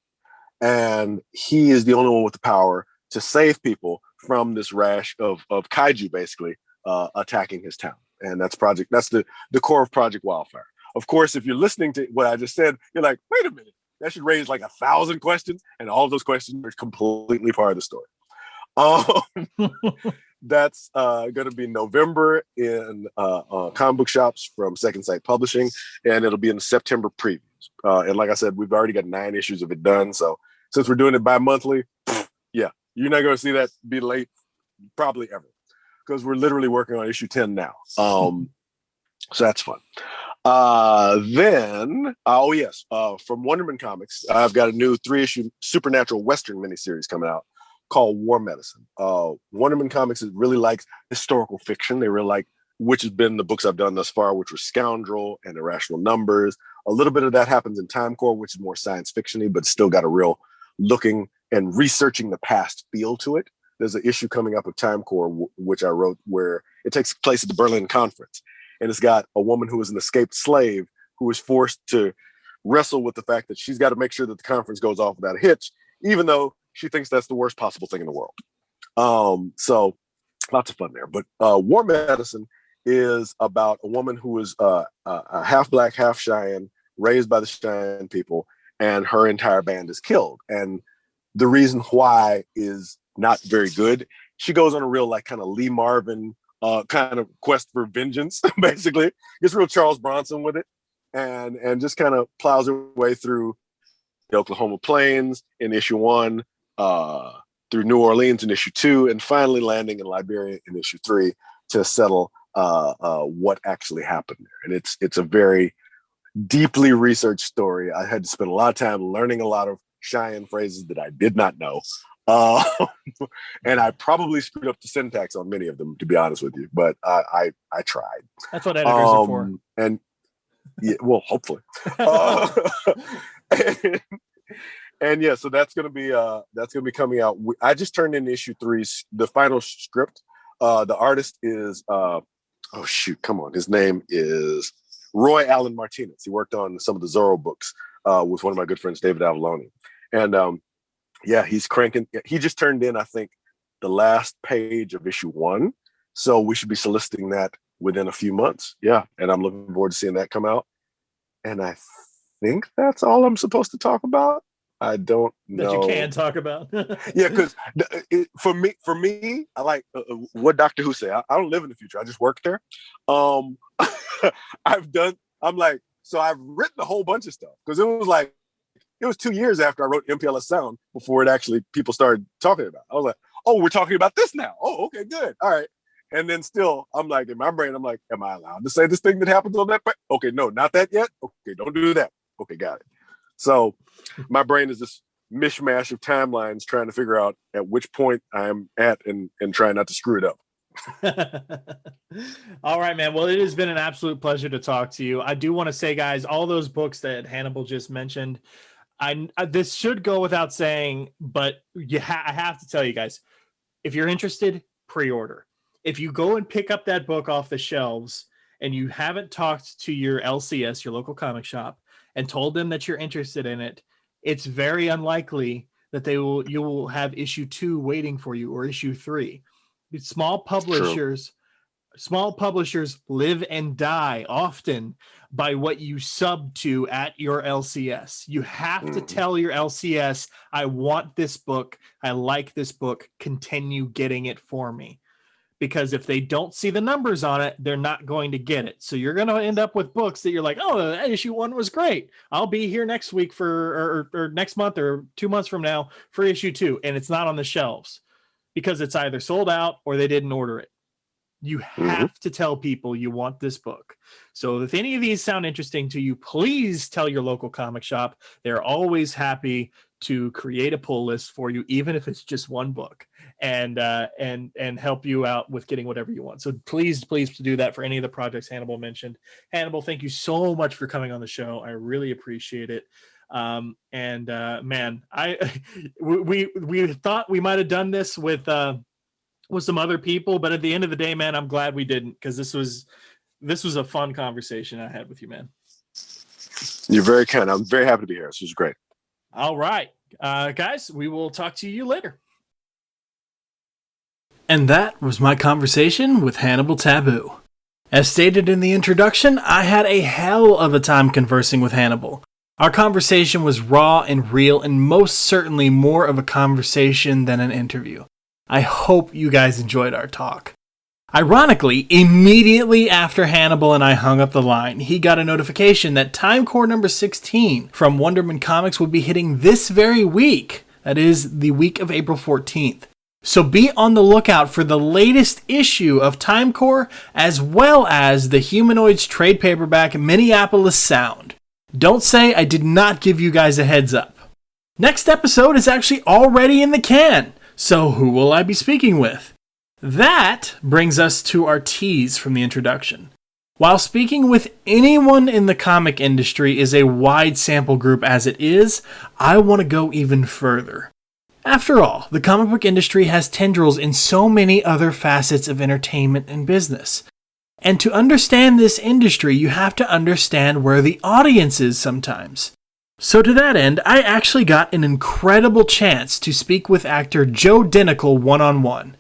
And he is the only one with the power to save people from this rash of kaiju, basically, attacking his town. And that's the core of Project Wildfire. Of course, if you're listening to what I just said, you're like, wait a minute, that should raise like 1,000 questions. And all of those questions are completely part of the story. That's going to be November in comic book shops from Second Sight Publishing, and it'll be in the September previews. And like I said, we've already got 9 issues of it done. So since we're doing it bi-monthly, yeah, you're not going to see that be late probably ever, because we're literally working on issue 10 now. So that's fun. From Wonderman Comics, I've got a new 3-issue supernatural Western miniseries coming out called War Medicine. Wonderman Comics really likes historical fiction. They really like, which has been the books I've done thus far, which were Scoundrel and Irrational Numbers. A little bit of that happens in Time Core, which is more science fiction-y, but still got a real looking and researching the past feel to it. There's an issue coming up with Time Core, which I wrote, where it takes place at the Berlin Conference. And it's got a woman who is an escaped slave who is forced to wrestle with the fact that she's got to make sure that the conference goes off without a hitch, even though she thinks that's the worst possible thing in the world. So lots of fun there. But War Medicine is about a woman who is a half Black, half Cheyenne, raised by the Cheyenne people, and her entire band is killed. And the reason why is not very good. She goes on a real like kind of Lee Marvin kind of quest for vengeance, basically. Gets real Charles Bronson with it, and just kind of plows her way through the Oklahoma Plains in issue 1, through New Orleans in issue 2, and finally landing in Liberia in issue 3 to settle what actually happened there. And it's a very deeply researched story. I had to spend a lot of time learning a lot of Cheyenne phrases that I did not know. And I probably screwed up the syntax on many of them, to be honest with you, but I tried. That's what editors are for. And yeah, well, hopefully. And yeah, so that's gonna be coming out. I just turned in issue 3, the final script. The artist is his name is Roy Allen Martinez. He worked on some of the Zorro books with one of my good friends, David Avalone. And he's cranking. He just turned in, I think, the last page of issue 1. So we should be soliciting that within a few months. Yeah. And I'm looking forward to seeing that come out. And I think that's all I'm supposed to talk about. I don't know. That you can talk about. Yeah, because for me, I like what Doctor Who say. I don't live in the future. I just work there. I've written a whole bunch of stuff because it was 2 years after I wrote MPLS Sound before it actually people started talking about it. I was like, oh, we're talking about this now. Oh, okay, good. All right. And then still, I'm like, in my brain, I'm like, am I allowed to say this thing that happens on that? Okay, no, not that yet. Okay, don't do that. Okay, got it. So my brain is this mishmash of timelines trying to figure out at which point I'm at and trying not to screw it up. All right, man. Well, it has been an absolute pleasure to talk to you. I do want to say, guys, all those books that Hannibal just mentioned, this should go without saying, but I have to tell you guys, if you're interested, pre-order. If you go and pick up that book off the shelves and you haven't talked to your LCS, your local comic shop, and told them that you're interested in it, it's very unlikely that you will have issue 2 waiting for you or issue 3. Small publishers live and die often by what you sub to at your LCS. You have to tell your LCS, I want this book. I like this book. Continue getting it for me. Because if they don't see the numbers on it, they're not going to get it. So you're going to end up with books that you're like, oh, issue 1 was great. I'll be here next week or next month or 2 months from now for issue 2. And it's not on the shelves because it's either sold out or they didn't order it. You have to tell people you want this book. So if any of these sound interesting to you, please tell your local comic shop. They're always happy to create a pull list for you, even if it's just one book, and help you out with getting whatever you want. So please do that for any of the projects Hannibal mentioned. Hannibal, thank you so much for coming on the show. I really appreciate it. Man, we thought we might have done this with some other people, but at the end of the day, man, I'm glad we didn't, because this was a fun conversation I had with you, man. You're very kind. I'm very happy to be here. This was great. All right, guys, we will talk to you later. And that was my conversation with Hannibal Tabu. As stated in the introduction, I had a hell of a time conversing with Hannibal. Our conversation was raw and real, and most certainly more of a conversation than an interview. I hope you guys enjoyed our talk. Ironically, immediately after Hannibal and I hung up the line, he got a notification that Time Core number 16 from Wonderman Comics would be hitting this very week. That is the week of April 14th. So be on the lookout for the latest issue of Timecore, as well as the Humanoids trade paperback MPLS Sound. Don't say I did not give you guys a heads up. Next episode is actually already in the can, so who will I be speaking with? That brings us to our tease from the introduction. While speaking with anyone in the comic industry is a wide sample group as it is, I want to go even further. After all, the comic book industry has tendrils in so many other facets of entertainment and business. And to understand this industry, you have to understand where the audience is sometimes. So to that end, I actually got an incredible chance to speak with actor Joe Dinical one-on-one.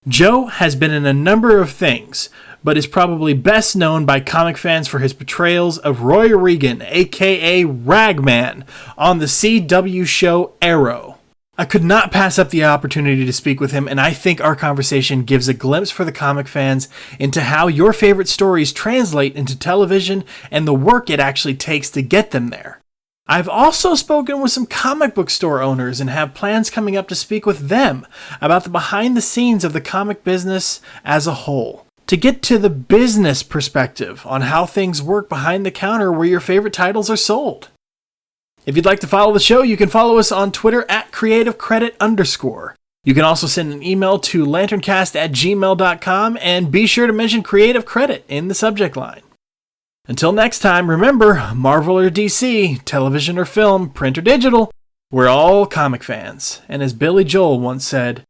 Joe has been in a number of things, but is probably best known by comic fans for his portrayals of Roy Regan, aka Ragman, on the CW show Arrow. I could not pass up the opportunity to speak with him, and I think our conversation gives a glimpse for the comic fans into how your favorite stories translate into television and the work it actually takes to get them there. I've also spoken with some comic book store owners and have plans coming up to speak with them about the behind the scenes of the comic business as a whole, to get to the business perspective on how things work behind the counter where your favorite titles are sold. If you'd like to follow the show, you can follow us on Twitter at creativecredit_. You can also send an email to lanterncast@gmail.com and be sure to mention Creative Credit in the subject line. Until next time, remember, Marvel or DC, television or film, print or digital, we're all comic fans. And as Billy Joel once said,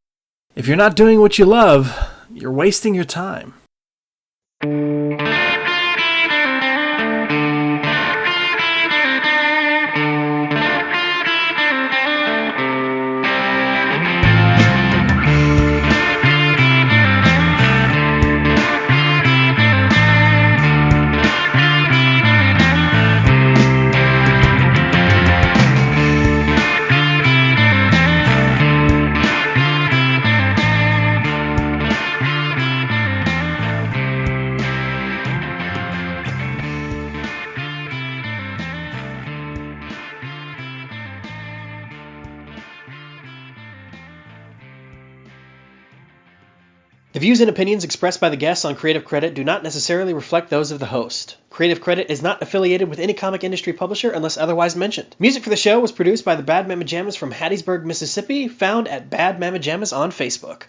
if you're not doing what you love, you're wasting your time. The views and opinions expressed by the guests on Creative Credit do not necessarily reflect those of the host. Creative Credit is not affiliated with any comic industry publisher unless otherwise mentioned. Music for the show was produced by the Bad Mama Jammas from Hattiesburg, Mississippi, found at Bad Mama Jammas on Facebook.